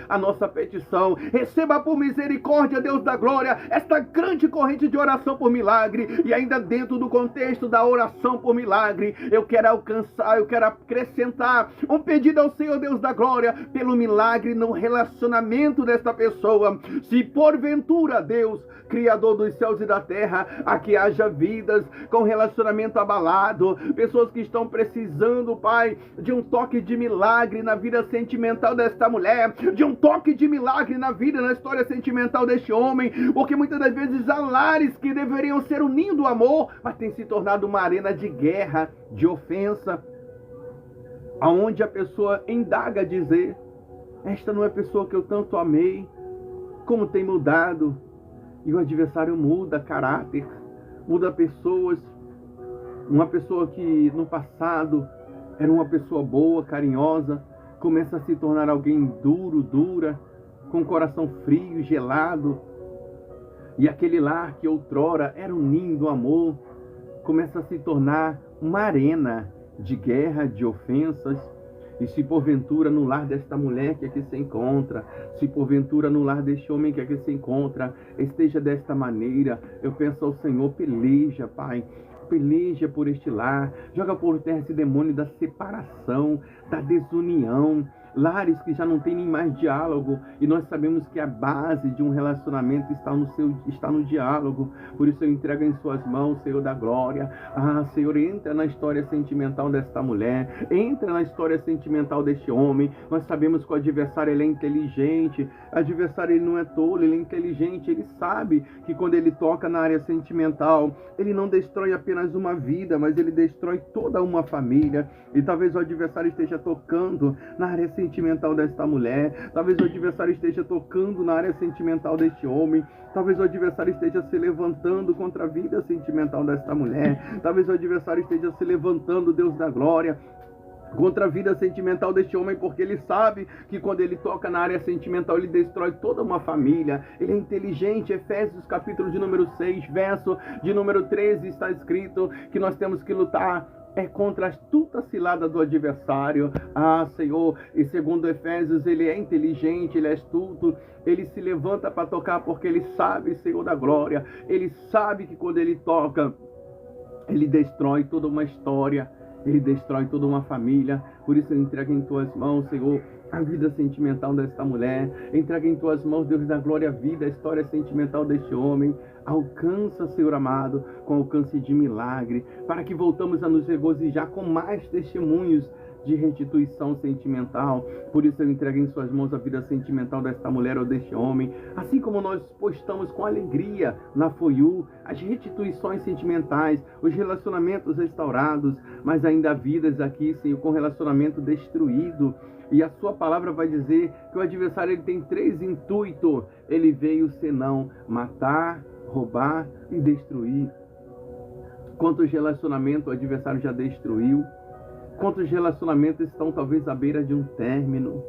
a nossa petição, receba por misericórdia, Deus da glória, esta grande corrente de oração por milagre. E ainda dentro do contexto da oração por milagre, eu quero alcançar, eu quero acrescentar um pedido ao Senhor, Deus da glória, pelo milagre no relacionamento desta pessoa. Se porventura, Deus, Criador dos céus e da terra, aqui haja vidas com relacionamento abalado, pessoas que estão precisando, Pai, de um toque de milagre na vida sentimental desta mulher, de um toque de milagre na vida, na história sentimental deste homem, porque muitas das vezes há lares que deveriam ser o ninho do amor, mas tem se tornado uma arena de guerra, de ofensa, aonde a pessoa indaga dizer: esta não é a pessoa que eu tanto amei, como tem mudado. E o adversário muda caráter, muda pessoas. Uma pessoa que no passado era uma pessoa boa, carinhosa, começa a se tornar alguém duro, dura, com coração frio, gelado. E aquele lar que outrora era um ninho do amor, começa a se tornar uma arena de guerra, de ofensas. E se porventura no lar desta mulher que aqui se encontra, se porventura no lar deste homem que aqui se encontra, esteja desta maneira, eu peço ao Senhor, peleja, Pai. Peleja por este lar, joga por terra esse demônio da separação, da desunião, lares que já não tem nem mais diálogo, e nós sabemos que a base de um relacionamento está no diálogo. Por isso eu entrego em suas mãos, Senhor da glória. Senhor, entra na história sentimental desta mulher, entra na história sentimental deste homem. Nós sabemos que o adversário, ele é inteligente, o adversário, ele não é tolo, ele é inteligente, ele sabe que quando ele toca na área sentimental, ele não destrói apenas uma vida, mas ele destrói toda uma família. E talvez o adversário esteja tocando na área sentimental desta mulher, talvez o adversário esteja tocando na área sentimental deste homem, talvez o adversário esteja se levantando contra a vida sentimental desta mulher, talvez o adversário esteja se levantando, Deus da glória, contra a vida sentimental deste homem, porque ele sabe que quando ele toca na área sentimental, ele destrói toda uma família. Ele é inteligente. Efésios capítulo de número 6, verso de número 13, está escrito que nós temos que lutar contra a astuta cilada do adversário. Senhor, e segundo Efésios, ele é inteligente, ele é astuto, ele se levanta para tocar porque ele sabe, Senhor da glória, ele sabe que quando ele toca, ele destrói toda uma história, ele destrói toda uma família. Por isso eu entrego em tuas mãos, Senhor, a vida sentimental desta mulher. Entrega em tuas mãos, Deus da glória, a vida, a história sentimental deste homem. Alcança, Senhor amado, com alcance de milagre, para que voltamos a nos regozijar com mais testemunhos de restituição sentimental. Por isso eu entrego em suas mãos a vida sentimental desta mulher ou deste homem, assim como nós postamos com alegria na FOIU as restituições sentimentais, os relacionamentos restaurados, mas ainda há vidas aqui, Senhor, com relacionamento destruído. E a sua palavra vai dizer que o adversário, ele tem 3 intuitos. Ele veio senão matar, roubar e destruir. Quantos relacionamentos o adversário já destruiu? Quantos relacionamentos estão talvez à beira de um término?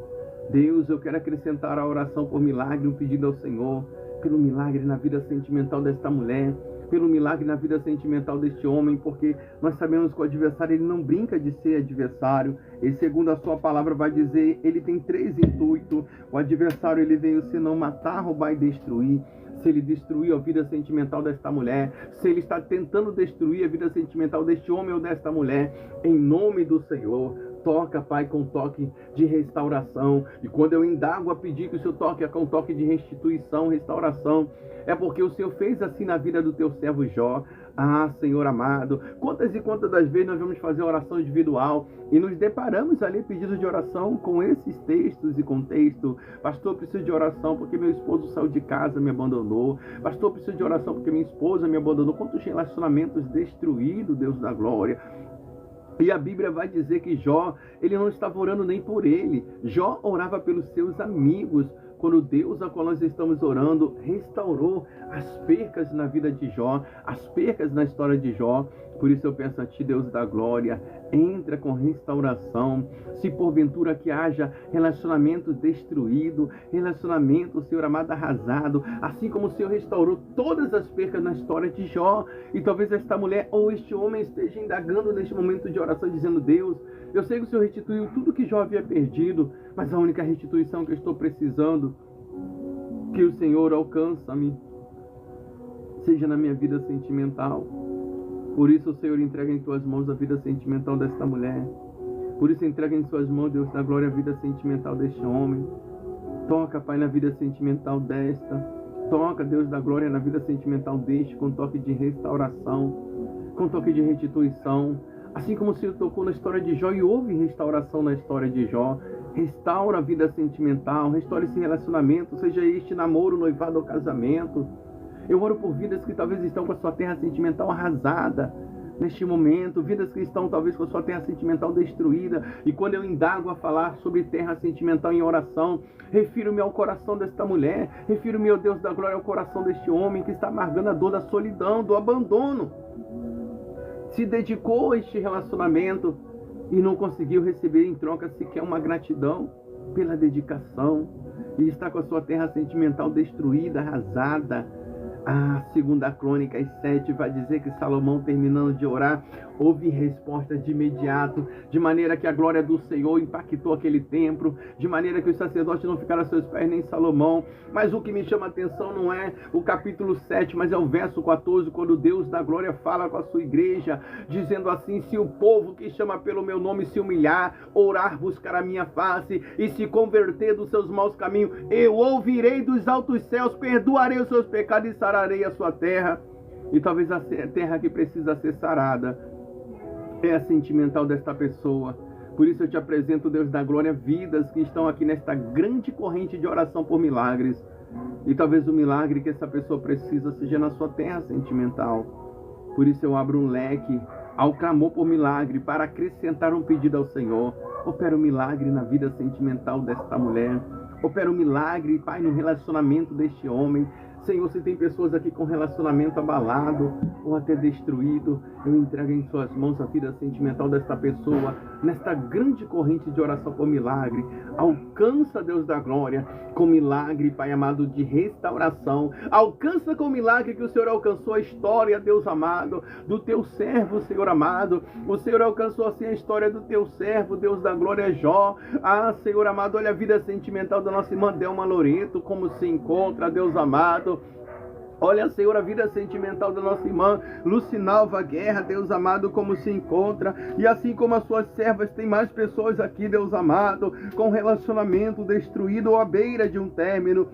Deus, eu quero acrescentar a oração por milagre, um pedido ao Senhor, pelo milagre na vida sentimental desta mulher, pelo milagre na vida sentimental deste homem, porque nós sabemos que o adversário, ele não brinca de ser adversário. E segundo a sua palavra vai dizer, ele tem 3 intuitos. O adversário, ele veio senão matar, roubar e destruir. Se ele destruir a vida sentimental desta mulher, se ele está tentando destruir a vida sentimental deste homem ou desta mulher, em nome do Senhor, toca, Pai, com toque de restauração. E quando eu indago a pedir que o Senhor toque com toque de restituição, restauração, é porque o Senhor fez assim na vida do teu servo Jó. Senhor amado, quantas e quantas das vezes nós vamos fazer oração individual e nos deparamos ali pedidos de oração com esses textos e contexto. Pastor, preciso de oração porque meu esposo saiu de casa, me abandonou. Pastor, preciso de oração porque minha esposa me abandonou. Quantos relacionamentos destruídos, Deus da glória. E a Bíblia vai dizer que Jó, ele não estava orando nem por ele. Jó orava pelos seus amigos. Quando Deus, a qual nós estamos orando, restaurou as percas na vida de Jó, as percas na história de Jó. Por isso eu peço a Ti, Deus da glória, entra com restauração. Se porventura que haja relacionamento destruído, relacionamento, Senhor amado, arrasado, assim como o Senhor restaurou todas as percas na história de Jó. E talvez esta mulher ou este homem esteja indagando neste momento de oração, dizendo: Deus, eu sei que o Senhor restituiu tudo que Jó havia perdido, mas a única restituição que eu estou precisando, que o Senhor alcança-me, seja na minha vida sentimental. Por isso o Senhor entrega em tuas mãos a vida sentimental desta mulher. Por isso entrega em suas mãos, Deus da glória, a vida sentimental deste homem. Toca, Pai, na vida sentimental desta. Toca, Deus da glória, na vida sentimental deste, com toque de restauração, com toque de restituição. Assim como o Senhor tocou na história de Jó e houve restauração na história de Jó, restaura a vida sentimental, restaura esse relacionamento, seja este namoro, noivado ou casamento. Eu oro por vidas que talvez estão com a sua terra sentimental arrasada neste momento, vidas que estão talvez com a sua terra sentimental destruída. E quando eu indago a falar sobre terra sentimental em oração, refiro-me ao coração desta mulher, refiro-me, ó Deus da glória, ao coração deste homem que está amargando a dor da solidão, do abandono. Se dedicou a este relacionamento e não conseguiu receber em troca sequer uma gratidão pela dedicação. E está com a sua terra sentimental destruída, arrasada. A segunda Crônicas 7 vai dizer que Salomão, terminando de orar, houve resposta de imediato, de maneira que a glória do Senhor impactou aquele templo, de maneira que os sacerdotes não ficaram a seus pés, nem Salomão. Mas o que me chama a atenção não é o capítulo 7, mas é o verso 14, quando Deus da glória fala com a sua igreja, dizendo assim: se o povo que chama pelo meu nome se humilhar, orar, buscar a minha face e se converter dos seus maus caminhos, eu ouvirei dos altos céus, perdoarei os seus pecados e sararei a sua terra. E talvez a terra que precisa ser sarada é a sentimental desta pessoa. Por isso eu te apresento, Deus da glória, vidas que estão aqui nesta grande corrente de oração por milagres. E talvez o milagre que essa pessoa precisa seja na sua terra sentimental. Por isso eu abro um leque ao clamor por milagre, para acrescentar um pedido ao Senhor. Opera um milagre na vida sentimental desta mulher. Opera um milagre, Pai, no relacionamento deste homem. Senhor, se tem pessoas aqui com relacionamento abalado ou até destruído, eu entrego em suas mãos a vida sentimental desta pessoa, nesta grande corrente de oração por milagre. Alcança, Deus da glória, com milagre, Pai amado, de restauração. Alcança com milagre que o Senhor alcançou a história, Deus amado, do teu servo, Senhor amado. O Senhor alcançou assim a história do teu servo, Deus da glória, Jó. Ah, Senhor amado, olha a vida sentimental da nossa irmã Delma Loreto, como se encontra, Deus amado. Olha, Senhor, a vida sentimental da nossa irmã Lucinalva Guerra, Deus amado, como se encontra. E assim como as suas servas, tem mais pessoas aqui, Deus amado, com relacionamento destruído ou à beira de um término.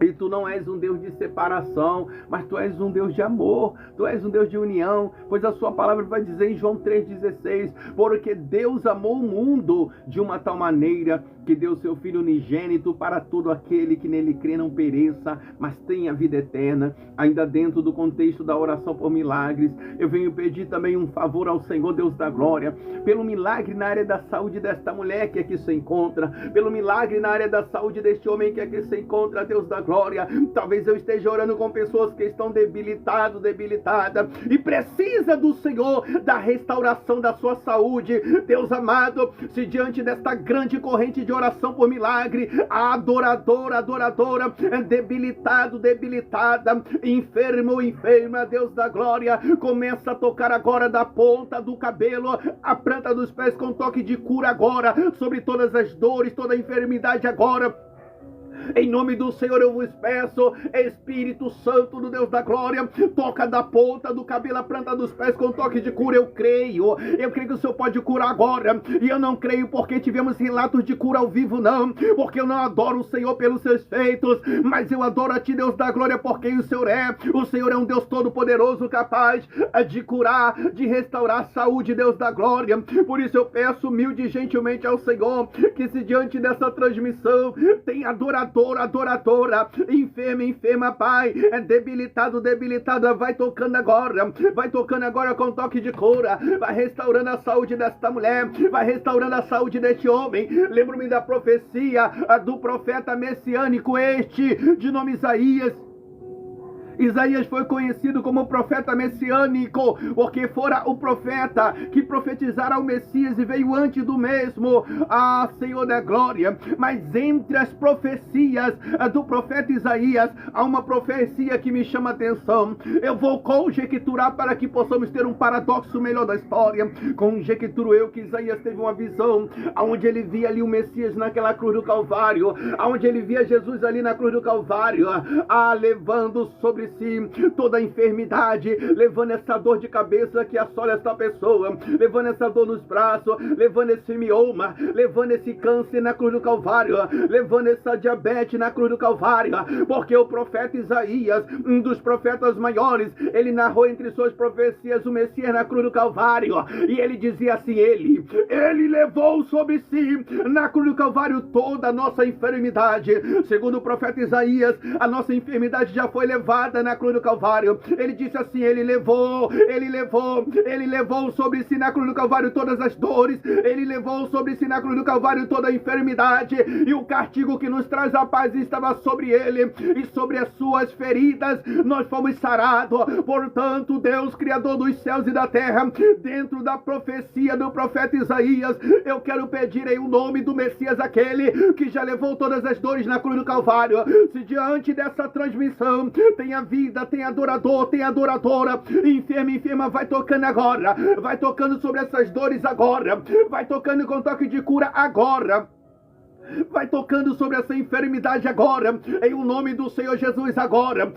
E tu não és um Deus de separação, mas tu és um Deus de amor, tu és um Deus de união, pois a sua palavra vai dizer em João 3,16, porque Deus amou o mundo de uma tal maneira que deu seu Filho unigênito para todo aquele que nele crê não pereça, mas tenha vida eterna. Ainda dentro do contexto da oração por milagres, eu venho pedir também um favor ao Senhor, Deus da glória, pelo milagre na área da saúde desta mulher que aqui se encontra, pelo milagre na área da saúde deste homem que aqui se encontra, Deus da glória. Talvez eu esteja orando com pessoas que estão debilitadas e precisa do Senhor, da restauração da sua saúde. Deus amado, se diante desta grande corrente de oração por milagre, a adoradora, debilitada, enfermo, enferma, Deus da glória, começa a tocar agora da ponta do cabelo à planta dos pés, com toque de cura agora, sobre todas as dores, toda a enfermidade agora. Em nome do Senhor eu vos peço, Espírito Santo do Deus da glória, toca da ponta do cabelo à planta dos pés com toque de cura. Eu creio que o Senhor pode curar agora, e eu não creio porque tivemos relatos de cura ao vivo, não, porque eu não adoro o Senhor pelos seus feitos, mas eu adoro a ti, Deus da glória, porque o Senhor é um Deus todo poderoso, capaz de curar, de restaurar a saúde, Deus da glória. Por isso eu peço humilde e gentilmente ao Senhor, que se diante dessa transmissão tem adoradora, enferma, Pai, debilitada, vai tocando agora com toque de cura, vai restaurando a saúde desta mulher, vai restaurando a saúde deste homem. Lembro-me da profecia do profeta messiânico, de nome Isaías. Isaías foi conhecido como profeta messiânico, porque fora o profeta que profetizara o Messias e veio antes do mesmo. Ah, Senhor da glória, mas entre as profecias do profeta Isaías, há uma profecia que me chama a atenção. Eu vou conjecturar para que possamos ter um paradoxo melhor da história. Conjecturo eu que Isaías teve uma visão, onde ele via ali o Messias naquela cruz do Calvário, onde ele via Jesus ali na cruz do Calvário, levando sobre si toda a enfermidade, levando essa dor de cabeça que assola esta pessoa, levando essa dor nos braços, levando esse mioma, levando esse câncer na cruz do Calvário, levando essa diabetes na cruz do Calvário, porque o profeta Isaías, um dos profetas maiores, ele narrou entre suas profecias o Messias na cruz do Calvário, e ele dizia assim: ele levou sobre si na cruz do Calvário toda a nossa enfermidade. Segundo o profeta Isaías, a nossa enfermidade já foi levada na cruz do Calvário. Ele disse assim: ele levou sobre si na cruz do Calvário todas as dores, ele levou sobre si na cruz do Calvário toda a enfermidade, e o castigo que nos traz a paz estava sobre ele, e sobre as suas feridas nós fomos sarados. Portanto, Deus, Criador dos céus e da terra, dentro da profecia do profeta Isaías, eu quero pedir em o nome do Messias, aquele que já levou todas as dores na cruz do Calvário, se diante dessa transmissão tem vida, tem adorador, tem adoradora, enferma, vai tocando agora, vai tocando sobre essas dores agora, vai tocando com toque de cura agora. Vai tocando sobre essa enfermidade agora, em o nome do Senhor Jesus agora.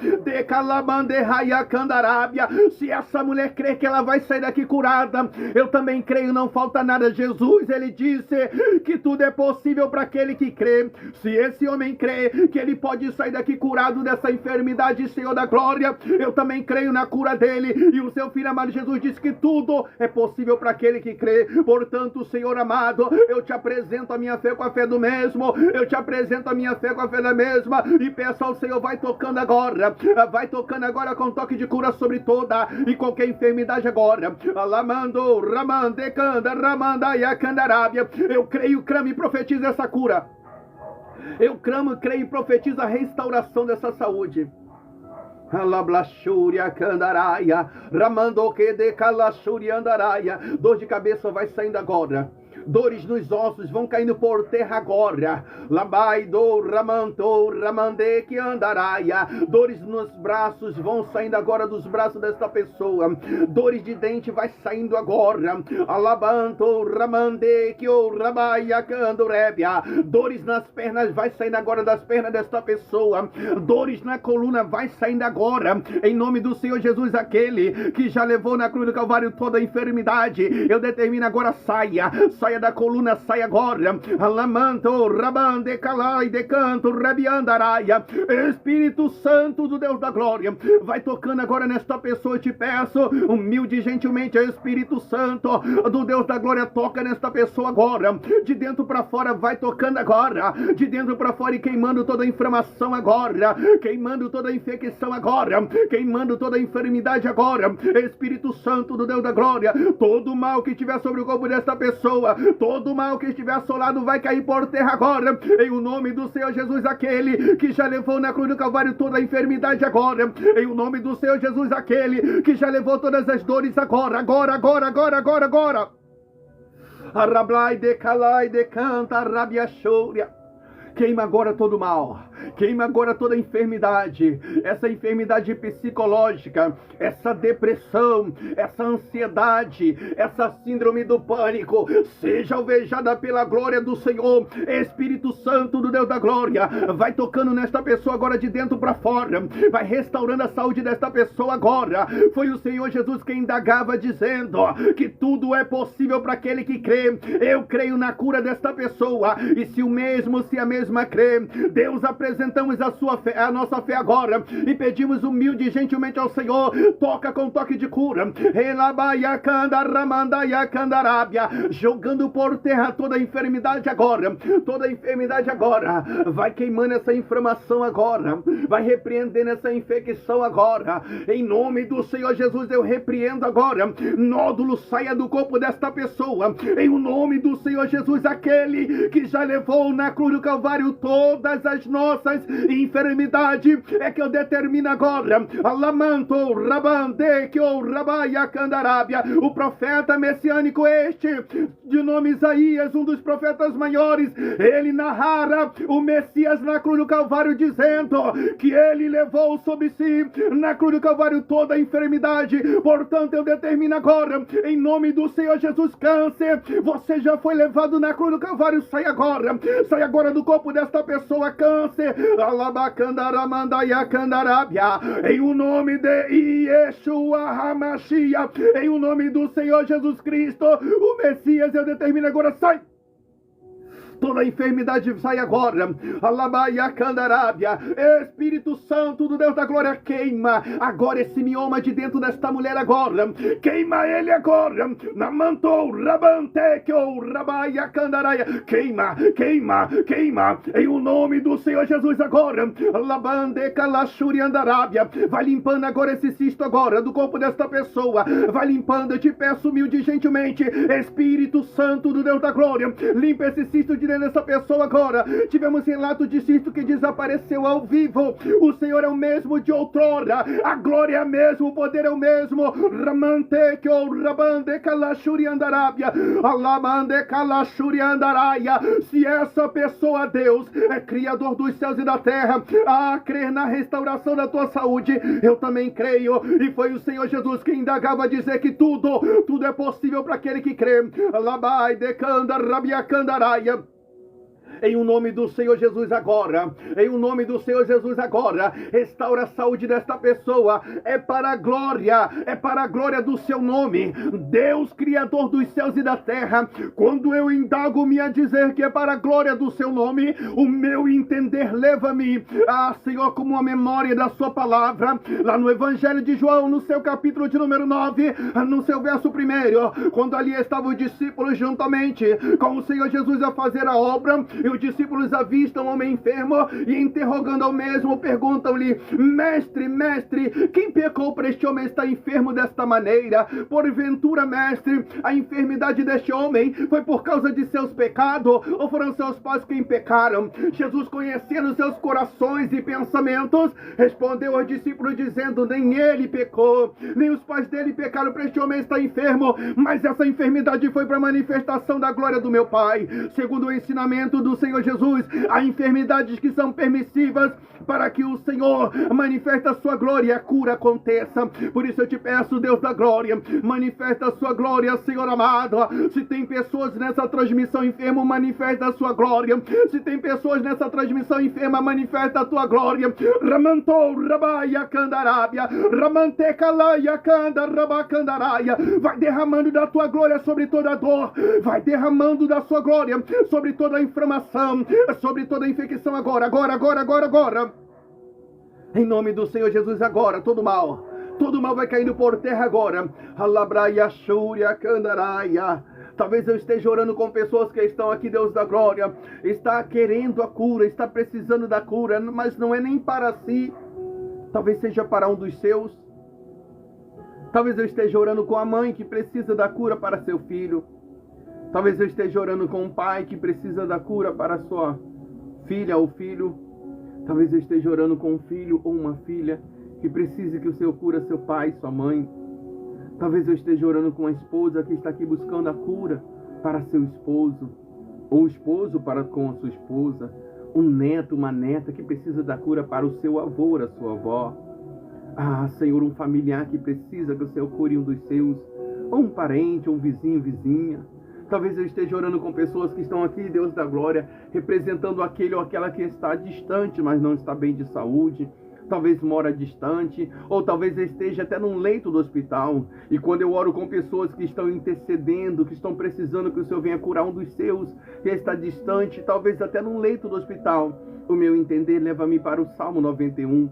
Se essa mulher crê que ela vai sair daqui curada, eu também creio, não falta nada. Jesus, ele disse que tudo é possível para aquele que crê. Se esse homem crê que ele pode sair daqui curado dessa enfermidade, Senhor da glória, eu também creio na cura dele. E o seu filho amado Jesus disse que tudo é possível para aquele que crê. Portanto, Senhor amado, eu te apresento a minha fé com a fé do mesmo. Eu te apresento a minha fé com a fé da mesma e peço ao Senhor, vai tocando agora com toque de cura sobre toda e qualquer enfermidade agora. Alamando, ramandecanda, ramandayacandarábia. Eu creio, clamo e profetizo essa cura. Eu clamo, creio e profetizo a restauração dessa saúde. Alablashuria candaraia, ramando que de calachuri andaraia. Dor de cabeça vai saindo agora. Dores nos ossos vão caindo por terra agora. Labaido, ramanto, ramande que andaraia. Dores nos braços vão saindo agora dos braços desta pessoa. Dores de dente vai saindo agora. Alabanto, ramande que o rabaia candorébia. Dores nas pernas vai saindo agora das pernas desta pessoa. Dores na coluna vai saindo agora. Em nome do Senhor Jesus, aquele que já levou na cruz do Calvário toda a enfermidade, eu determino agora, saia da coluna, sai agora. Alamanto, rabande, calai, decanto, rabiandaraia. Espírito Santo do Deus da glória, vai tocando agora nesta pessoa, eu te peço, humilde e gentilmente, Espírito Santo do Deus da glória, toca nesta pessoa agora, de dentro para fora, vai tocando agora, de dentro para fora e queimando toda a inflamação agora, queimando toda a infecção agora, queimando toda a enfermidade agora. Espírito Santo do Deus da glória, todo mal que tiver sobre o corpo desta pessoa, todo mal que estiver assolado vai cair por terra agora, em o nome do Senhor Jesus, aquele que já levou na cruz do Calvário toda a enfermidade agora, em o nome do Senhor Jesus, aquele que já levou todas as dores agora. Arablai de calai de canta rabia chouria. Queima agora todo mal, queima agora toda enfermidade, essa enfermidade psicológica, essa depressão, essa ansiedade, essa síndrome do pânico, seja alvejada pela glória do Senhor. Espírito Santo do Deus da glória, vai tocando nesta pessoa agora de dentro para fora, vai restaurando a saúde desta pessoa agora. Foi o Senhor Jesus quem indagava dizendo que tudo é possível para aquele que crê. Eu creio na cura desta pessoa, e se a mesma crê, Deus, apresentamos a nossa fé agora e pedimos humilde e gentilmente ao Senhor, toca com toque de cura, jogando por terra toda a enfermidade agora, vai queimando essa inflamação agora, vai repreendendo essa infecção agora, em nome do Senhor Jesus. Eu repreendo agora, nódulo saia do corpo desta pessoa, em o nome do Senhor Jesus, aquele que já levou na cruz do Calvário todas as nossas enfermidades, é que eu determino agora. Alamanto, rabande, que o rabaia candarábia. O profeta messiânico este, de nome Isaías, um dos profetas maiores, ele narrara o Messias na cruz do Calvário, dizendo que ele levou sobre si na cruz do Calvário toda a enfermidade. Portanto, eu determino agora, em nome do Senhor Jesus, câncer, você já foi levado na cruz do Calvário, sai agora do corpo desta pessoa, câncer, alabacandaramandaiacandarábia, em o nome de Yeshua Hamashia, em o nome do Senhor Jesus Cristo, o Messias, eu determino agora, sai! Toda enfermidade sai agora. Alabaia candarábia. Espírito Santo do Deus da glória, queima agora esse mioma de dentro desta mulher agora. Queima ele agora. Namantou, rabantequeu, rabaia candaraia. Queima. Em o nome do Senhor Jesus agora. Labande calachuri andarábia. Vai limpando agora esse cisto agora do corpo desta pessoa. Vai limpando, eu te peço humilde e gentilmente. Espírito Santo do Deus da glória, limpa esse cisto de nessa pessoa agora. Tivemos relato de cisto que desapareceu ao vivo. O Senhor é o mesmo de outrora. A glória é a mesma, o poder é o mesmo. Ramante que o rabande calachuri andarábia. Alamande calachuri andaraia. Se essa pessoa, Deus, é Criador dos céus e da terra, a crer na restauração da tua saúde, eu também creio. E foi o Senhor Jesus que indagava a dizer que tudo é possível para aquele que crê. Labai decanda rabia candaraia. Em o nome do Senhor Jesus agora, em o nome do Senhor Jesus agora, restaura a saúde desta pessoa. É para a glória do seu nome. Deus, Criador dos céus e da terra, quando eu indago-me a dizer que é para a glória do seu nome, o meu entender leva-me, Senhor, como a memória da sua palavra, lá no Evangelho de João, no seu capítulo de número 9, no seu verso 1, quando ali estavam os discípulos juntamente com o Senhor Jesus a fazer a obra, e os discípulos avistam um homem enfermo e, interrogando ao mesmo, perguntam-lhe: mestre, quem pecou para este homem estar enfermo desta maneira? Porventura, mestre, a enfermidade deste homem foi por causa de seus pecados, ou foram seus pais quem pecaram? Jesus, conhecendo seus corações e pensamentos, respondeu aos discípulos dizendo: nem ele pecou, nem os pais dele pecaram para este homem estar enfermo, mas essa enfermidade foi para a manifestação da glória do meu Pai. Segundo o ensinamento do Senhor Jesus, há enfermidades que são permissivas para que o Senhor manifeste a sua glória e a cura aconteça. Por isso eu te peço, Deus da glória, manifesta a sua glória, Senhor amado. Se tem pessoas nessa transmissão enferma, manifesta a sua glória. Se tem pessoas nessa transmissão enferma, manifesta a tua glória. Ramantou rabaia candarábia, ramantecalaia candarabacandaraia. Vai derramando da tua glória sobre toda dor, vai derramando da sua glória sobre toda a inflamação, sobre toda a infecção agora. Em nome do Senhor Jesus agora, todo mal vai caindo por terra agora. Alabraia shúria candaraia. Talvez eu esteja orando com pessoas que estão aqui, Deus da glória, está querendo a cura, está precisando da cura, mas não é nem para si. Talvez seja para um dos seus. Talvez eu esteja orando com a mãe que precisa da cura para seu filho. Talvez eu esteja orando com um pai que precisa da cura para sua filha ou filho. Talvez eu esteja orando com um filho ou uma filha que precise que o Senhor cura seu pai, sua mãe. Talvez eu esteja orando com a esposa que está aqui buscando a cura para seu esposo, ou o esposo para com a sua esposa, um neto, uma neta que precisa da cura para o seu avô, a sua avó. Senhor, um familiar que precisa que o Senhor cure um dos seus, ou um parente, ou um vizinho, vizinha. Talvez eu esteja orando com pessoas que estão aqui, Deus da glória, representando aquele ou aquela que está distante, mas não está bem de saúde. Talvez mora distante, ou talvez esteja até num leito do hospital. E quando eu oro com pessoas que estão intercedendo, que estão precisando que o Senhor venha curar um dos seus, que está distante, talvez até num leito do hospital, o meu entender leva-me para o Salmo 91,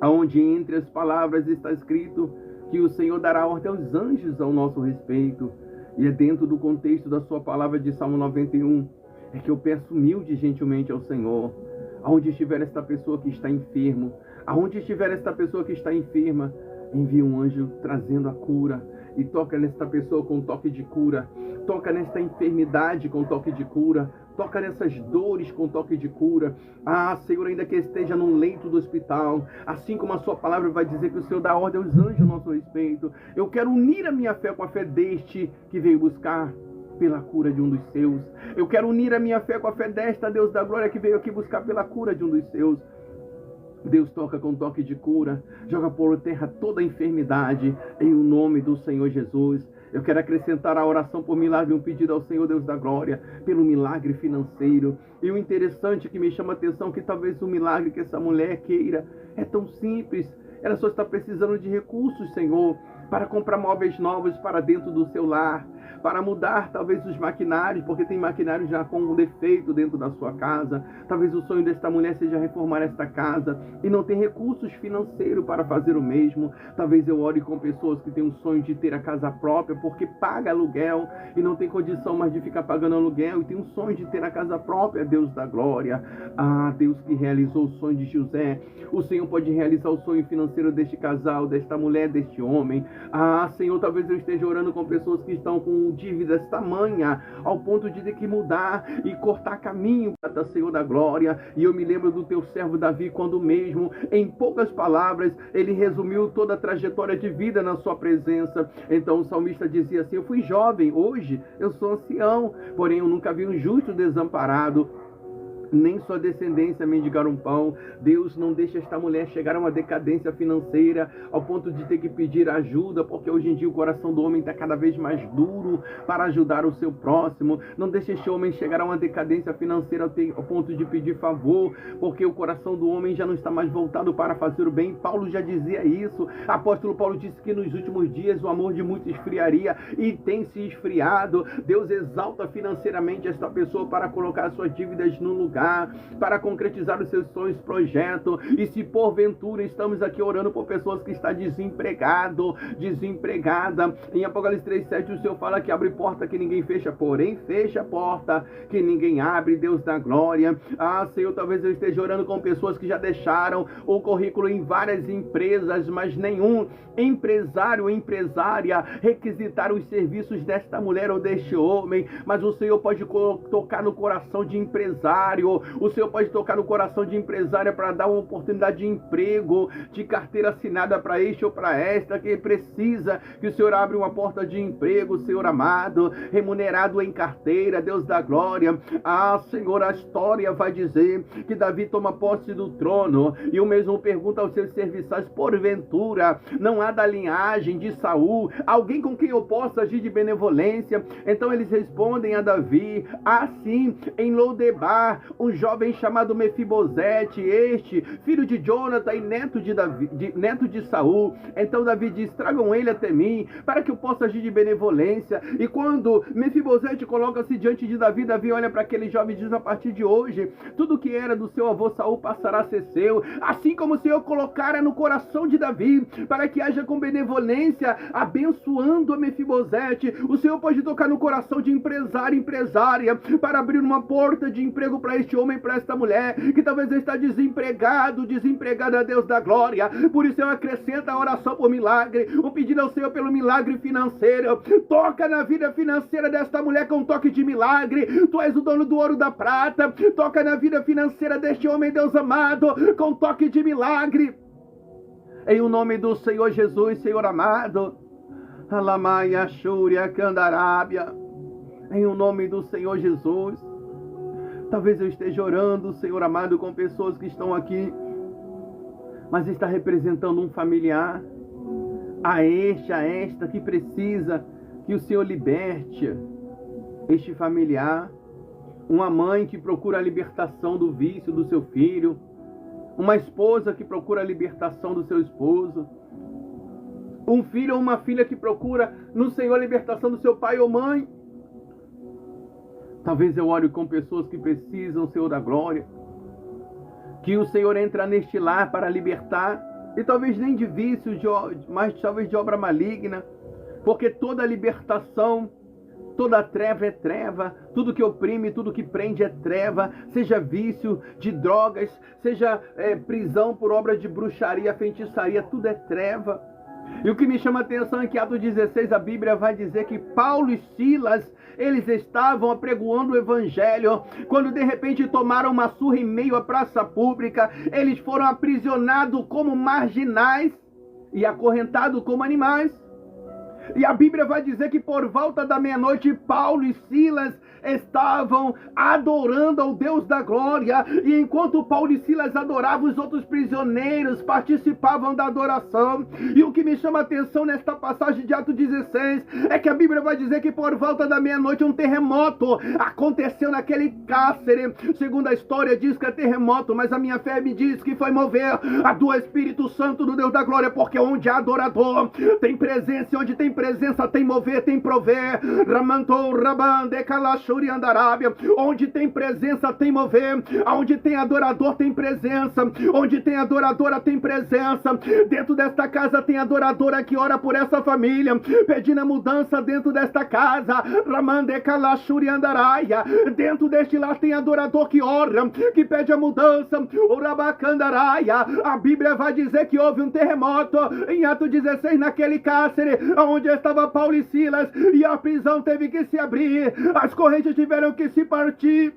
onde entre as palavras está escrito que o Senhor dará ordem aos anjos ao nosso respeito. E é dentro do contexto da sua palavra de Salmo 91, é que eu peço humilde e gentilmente ao Senhor, aonde estiver esta pessoa que está enfermo, aonde estiver esta pessoa que está enferma, envia um anjo trazendo a cura, e toca nesta pessoa com toque de cura, toca nesta enfermidade com toque de cura, toca nessas dores com toque de cura. Senhor, ainda que esteja num leito do hospital, assim como a sua palavra vai dizer que o Senhor dá ordem aos anjos a nosso respeito, eu quero unir a minha fé com a fé deste que veio buscar pela cura de um dos seus. Eu quero unir a minha fé com a fé desta, Deus da glória, que veio aqui buscar pela cura de um dos seus. Deus toca com toque de cura, joga por terra toda a enfermidade, em o nome do Senhor Jesus. Eu quero acrescentar a oração por milagre, um pedido ao Senhor Deus da glória, pelo milagre financeiro. E o interessante que me chama a atenção, que talvez o milagre que essa mulher queira é tão simples. Ela só está precisando de recursos, Senhor, para comprar móveis novos para dentro do seu lar, para mudar talvez os maquinários, porque tem maquinário já com um defeito dentro da sua casa. Talvez o sonho desta mulher seja reformar esta casa e não tem recursos financeiros para fazer o mesmo. Talvez eu ore com pessoas que têm um sonho de ter a casa própria, porque paga aluguel e não tem condição mais de ficar pagando aluguel, e tem um sonho de ter a casa própria. Deus da glória, Deus que realizou o sonho de José, o Senhor pode realizar o sonho financeiro deste casal, desta mulher, deste homem. Senhor, talvez eu esteja orando com pessoas que estão com com dívidas tamanha, ao ponto de ter que mudar e cortar caminho para Senhor da glória. E eu me lembro do teu servo Davi, quando mesmo, em poucas palavras, ele resumiu toda a trajetória de vida na sua presença. Então o salmista dizia assim: eu fui jovem, hoje eu sou ancião, porém eu nunca vi um justo desamparado, nem sua descendência mendigar um pão. Deus, não deixa esta mulher chegar a uma decadência financeira ao ponto de ter que pedir ajuda, porque hoje em dia o coração do homem está cada vez mais duro para ajudar o seu próximo. Não deixa este homem chegar a uma decadência financeira ao ponto de pedir favor, porque o coração do homem já não está mais voltado para fazer o bem. Paulo já dizia isso. Apóstolo Paulo disse que nos últimos dias o amor de muitos esfriaria, e tem se esfriado. Deus exalta financeiramente esta pessoa para colocar suas dívidas no lugar, para concretizar os seus sonhos, projeto. E se porventura estamos aqui orando por pessoas que estão desempregado, desempregada, em Apocalipse 3:7 o Senhor fala que abre porta que ninguém fecha, porém fecha a porta que ninguém abre. Deus da glória. Senhor, talvez eu esteja orando com pessoas que já deixaram o currículo em várias empresas, mas nenhum empresário ou empresária requisitaram os serviços desta mulher ou deste homem. Mas o Senhor pode tocar no coração de empresário, o Senhor pode tocar no coração de empresária para dar uma oportunidade de emprego, de carteira assinada para este ou para esta, que precisa que o Senhor abra uma porta de emprego, Senhor amado, remunerado em carteira. Deus da glória. Senhor, a história vai dizer que Davi toma posse do trono, e o mesmo pergunta aos seus serviçais: porventura não há da linhagem de Saul alguém com quem eu possa agir de benevolência? Então eles respondem a Davi: assim, em Lodebar, um jovem chamado Mefibosete, este, filho de Jonathan e neto de Saul. Então Davi diz: tragam ele até mim, para que eu possa agir de benevolência. E quando Mefibosete coloca-se diante de Davi, Davi olha para aquele jovem e diz: a partir de hoje, tudo que era do seu avô Saul passará a ser seu, assim como o Senhor colocara no coração de Davi, para que haja com benevolência, abençoando a Mefibosete. O Senhor pode tocar no coração de empresário, empresária, para abrir uma porta de emprego para este homem, para esta mulher, que talvez está desempregado, desempregada. Deus da glória. Por isso eu acrescento a oração por milagre, o pedido ao Senhor pelo milagre financeiro. Toca na vida financeira desta mulher com um toque de milagre. Tu és o dono do ouro e da prata. Toca na vida financeira deste homem, Deus amado, com um toque de milagre. Em o nome do Senhor Jesus, Senhor amado. Alamaia, Xúria, Candarábia. Em o nome do Senhor Jesus. Talvez eu esteja orando, Senhor amado, com pessoas que estão aqui, mas está representando um familiar, a esta que precisa que o Senhor liberte este familiar. Uma mãe que procura a libertação do vício do seu filho, uma esposa que procura a libertação do seu esposo, um filho ou uma filha que procura no Senhor a libertação do seu pai ou mãe. Talvez eu ore com pessoas que precisam, Senhor da glória, que o Senhor entra neste lar para libertar, e talvez nem de vício, mas talvez de obra maligna, porque toda libertação, toda treva é treva, tudo que oprime, tudo que prende é treva, seja vício de drogas, seja prisão por obra de bruxaria, feitiçaria, tudo é treva. E o que me chama a atenção é que Atos 16 a Bíblia vai dizer que Paulo e Silas, eles estavam apregoando o evangelho, quando de repente tomaram uma surra em meio à praça pública. Eles foram aprisionados como marginais e acorrentados como animais. E a Bíblia vai dizer que por volta da meia-noite, Paulo e Silas estavam adorando ao Deus da glória. E enquanto Paulo e Silas adoravam, os outros prisioneiros participavam da adoração. E o que me chama a atenção nesta passagem de Atos 16 é que a Bíblia vai dizer que por volta da meia-noite um terremoto aconteceu naquele cárcere. Segundo a história diz que é terremoto, mas a minha fé me diz que foi mover do Espírito Santo do Deus da glória, porque onde há adorador tem presença, e onde tem presença tem mover, tem prover. Ramantou, rabande, calacho, Andarábia. Onde tem presença tem mover, onde tem adorador tem presença, onde tem adoradora tem presença. Dentro desta casa tem adoradora que ora por essa família, pedindo a mudança dentro desta casa. Ramande Kalashuri Andaraia. Dentro deste lar tem adorador que ora, que pede a mudança. Urabacandaraia. A Bíblia vai dizer que houve um terremoto em Atos 16 naquele cárcere, onde estava Paulo e Silas, e a prisão teve que se abrir, as correntes tiveram que se partir.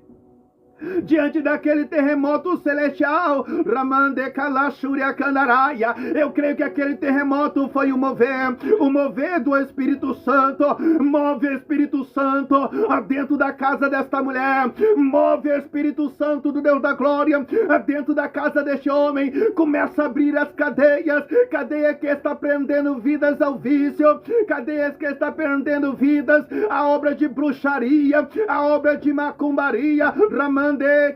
Diante daquele terremoto celestial, Ramande Kalashuria Kandaraia, eu creio que aquele terremoto foi o mover do Espírito Santo. Move o Espírito Santo dentro da casa desta mulher, move o Espírito Santo do Deus da glória dentro da casa deste homem. Começa a abrir as cadeias que está prendendo vidas ao vício, cadeias que está prendendo vidas à obra de bruxaria, à obra de macumbaria. Ramande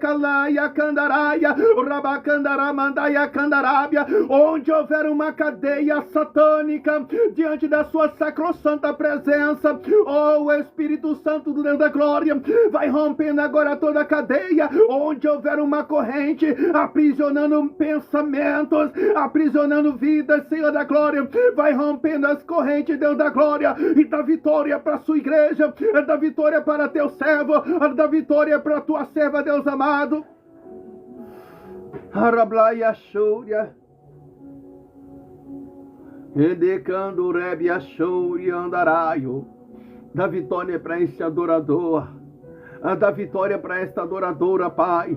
Kalaia Kandaraia, Rabakandaramandaia Kandarábia. Onde houver uma cadeia satânica diante da sua sacrossanta presença, o Espírito Santo do Deus da glória vai rompendo agora toda a cadeia. Onde houver uma corrente aprisionando pensamentos, aprisionando vidas, Senhor da glória, vai rompendo as correntes, Deus da glória, e dá vitória para a sua igreja, dá vitória para teu servo, dá vitória para a tua serva, Deus amado. Arablaia Shúria, Edecando Rebia Shúria Andaraio. Dá vitória para este adorador, dá vitória para esta adoradora, Pai.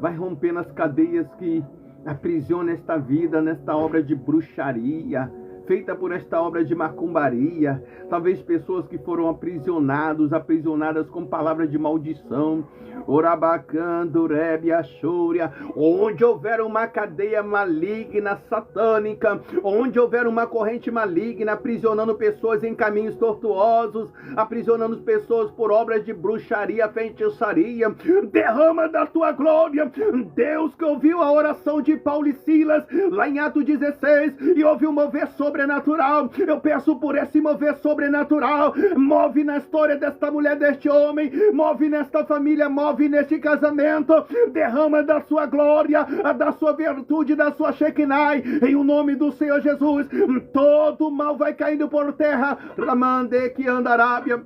Vai rompendo as cadeias que aprisionam esta vida, nesta obra de bruxaria, feita por esta obra de macumbaria. Talvez pessoas que foram aprisionadas com palavras de maldição. Orabacando, Rebia, Shúria. Onde houver uma cadeia maligna, satânica, onde houver uma corrente maligna, aprisionando pessoas em caminhos tortuosos, aprisionando pessoas por obras de bruxaria, feitiçaria, derrama da tua glória. Deus que ouviu a oração de Paulo e Silas, lá em Atos 16, e ouviu mover sobrenatural. Eu peço por esse mover sobrenatural. Move na história desta mulher, deste homem, move nesta família, move neste casamento. Derrama da sua glória, da sua virtude, da sua Shekinah, em o nome do Senhor Jesus. Todo mal vai caindo por terra. Ramande que Andarábia.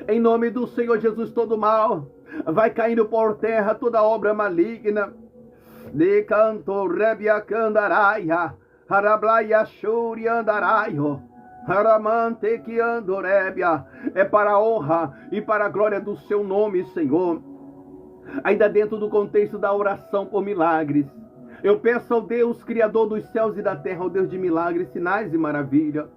Em nome do Senhor Jesus, todo mal vai caindo por terra, toda obra maligna. De canto Rebia Candaraia, Harablaia Shuri Andaraio, Haramante que Andorebia. É para a honra e para a glória do seu nome, Senhor. Ainda dentro do contexto da oração por milagres, eu peço ao Deus, Criador dos céus e da terra, ao Deus de milagres, sinais e maravilha.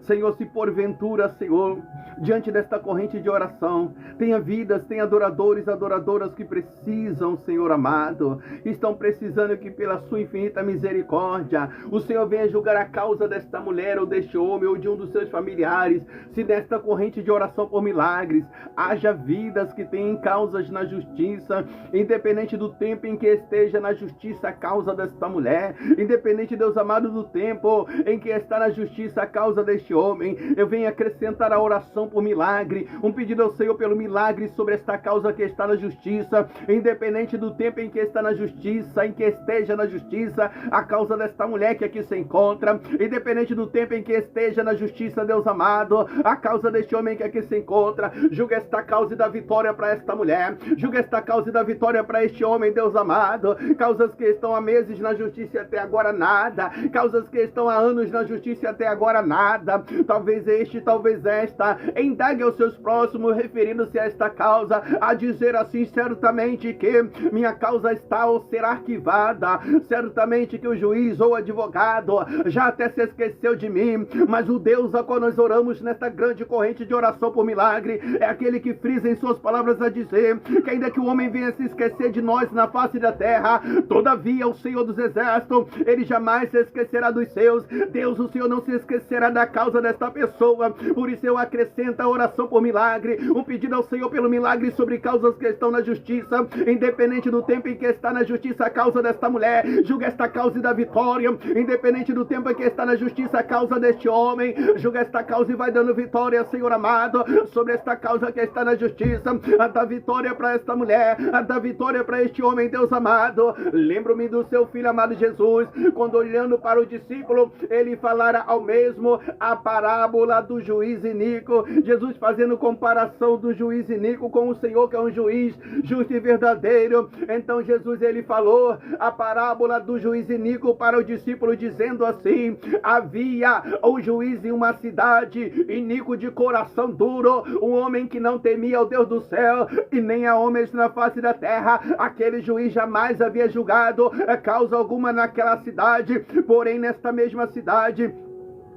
Senhor, se porventura, Senhor, diante desta corrente de oração, tenha vidas, tenha adoradores, adoradoras que precisam, Senhor amado, estão precisando que pela sua infinita misericórdia, o Senhor venha julgar a causa desta mulher ou deste homem ou de um dos seus familiares. Se nesta corrente de oração por milagres, haja vidas que têm causas na justiça, independente do tempo em que esteja na justiça a causa desta mulher, independente, Deus amado, do tempo em que está na justiça a causa deste homem, eu venho acrescentar a oração por milagre, um pedido ao Senhor pelo milagre sobre esta causa que está na justiça, independente do tempo em que está na justiça, em que esteja na justiça a causa desta mulher que aqui se encontra, independente do tempo em que esteja na justiça, Deus amado, a causa deste homem que aqui se encontra. Julga esta causa e dá vitória para esta mulher, julga esta causa e dá vitória para este homem, Deus amado. Causas que estão há meses na justiça e até agora nada, causas que estão há anos na justiça e até agora nada. Talvez este, talvez esta, indague aos seus próximos, referindo-se a esta causa, a dizer assim: certamente que minha causa está ou será arquivada, certamente que o juiz ou o advogado já até se esqueceu de mim, mas o Deus a qual nós oramos nesta grande corrente de oração por milagre é aquele que frisa em suas palavras a dizer que ainda que o homem venha se esquecer de nós na face da terra, todavia o Senhor dos exércitos, ele jamais se esquecerá dos seus. Deus, o Senhor não se esquecerá da causa causa desta pessoa. Por isso eu acrescento a oração por milagre, um pedido ao Senhor pelo milagre sobre causas que estão na justiça, independente do tempo em que está na justiça a causa desta mulher, julga esta causa e dá vitória, independente do tempo em que está na justiça a causa deste homem, julga esta causa e vai dando vitória, Senhor amado, sobre esta causa que está na justiça, dá vitória para esta mulher, dá vitória para este homem, Deus amado. Lembro-me do seu filho amado Jesus, quando olhando para o discípulo, ele falara ao mesmo a parábola do juiz iníquo, Jesus fazendo comparação do juiz iníquo com o Senhor, que é um juiz justo e verdadeiro. Então Jesus, ele falou a parábola do juiz iníquo para o discípulo, dizendo assim: havia um juiz em uma cidade, iníquo de coração duro, um homem que não temia ao Deus do céu e nem a homens na face da terra. Aquele juiz jamais havia julgado causa alguma naquela cidade, porém nesta mesma cidade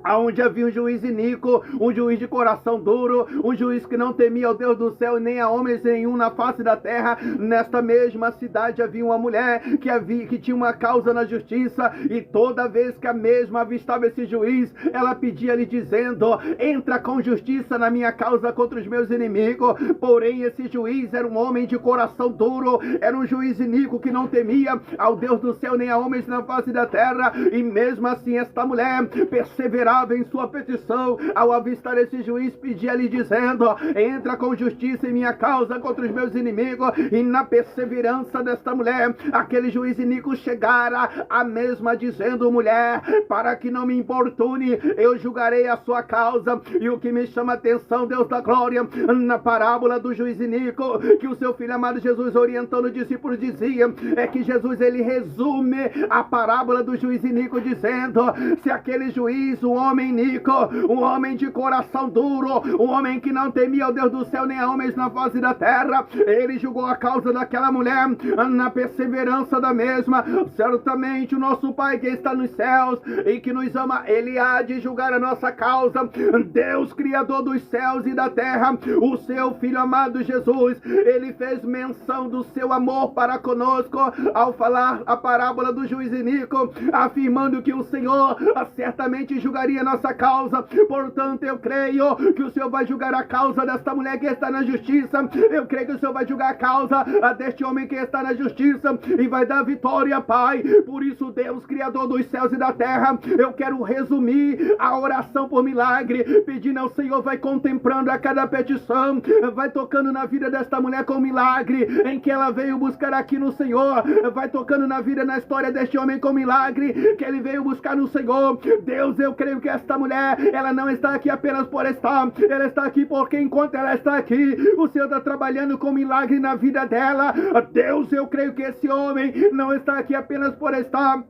aonde havia um juiz iníquo, um juiz de coração duro, um juiz que não temia ao Deus do céu e nem a homens nenhum na face da terra, nesta mesma cidade havia uma mulher que tinha uma causa na justiça, e toda vez que a mesma avistava esse juiz, ela pedia-lhe dizendo: entra com justiça na minha causa contra os meus inimigos. Porém esse juiz era um homem de coração duro, era um juiz iníquo que não temia ao Deus do céu nem a homens na face da terra, e mesmo assim esta mulher perseverava em sua petição. Ao avistar esse juiz, pedia-lhe dizendo: entra com justiça em minha causa contra os meus inimigos. E na perseverança desta mulher, aquele juiz iníquo chegara a mesma dizendo: mulher, para que não me importune, eu julgarei a sua causa. E o que me chama a atenção, Deus da glória, na parábola do juiz iníquo, que o seu filho amado Jesus, orientando os discípulos, dizia, é que Jesus, ele resume a parábola do juiz iníquo dizendo: se aquele juiz, um homem iníquo, um homem de coração duro, um homem que não temia o Deus do céu nem a homens na face da terra, ele julgou a causa daquela mulher na perseverança da mesma, certamente o nosso Pai que está nos céus e que nos ama, ele há de julgar a nossa causa. Deus, Criador dos céus e da terra, o seu Filho amado Jesus, ele fez menção do seu amor para conosco ao falar a parábola do juiz iníquo, afirmando que o Senhor certamente julgaria a nossa causa. Portanto, eu creio que o Senhor vai julgar a causa desta mulher que está na justiça. Eu creio que o Senhor vai julgar a causa deste homem que está na justiça e vai dar vitória, Pai. Por isso, Deus, Criador dos céus e da terra, eu quero resumir a oração por milagre, pedindo ao Senhor, vai contemplando a cada petição, vai tocando na vida desta mulher com milagre em que ela veio buscar aqui no Senhor, vai tocando na vida, na história deste homem com milagre que ele veio buscar no Senhor. Deus, eu creio que esta mulher, ela não está aqui apenas por estar, ela está aqui porque enquanto ela está aqui, o Senhor está trabalhando com milagre na vida dela. Deus, eu creio que esse homem não está aqui apenas por estar,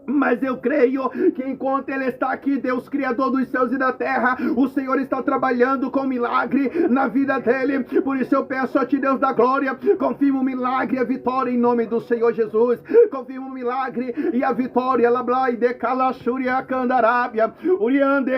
mas eu creio que enquanto ele está aqui, Deus, Criador dos céus e da terra, o Senhor está trabalhando com milagre na vida dele. Por isso eu peço a ti, Deus da glória, confirma o milagre e a vitória em nome do Senhor Jesus. Confirma o milagre e a vitória. Lablai de Calachuri a Candarábia, Uriande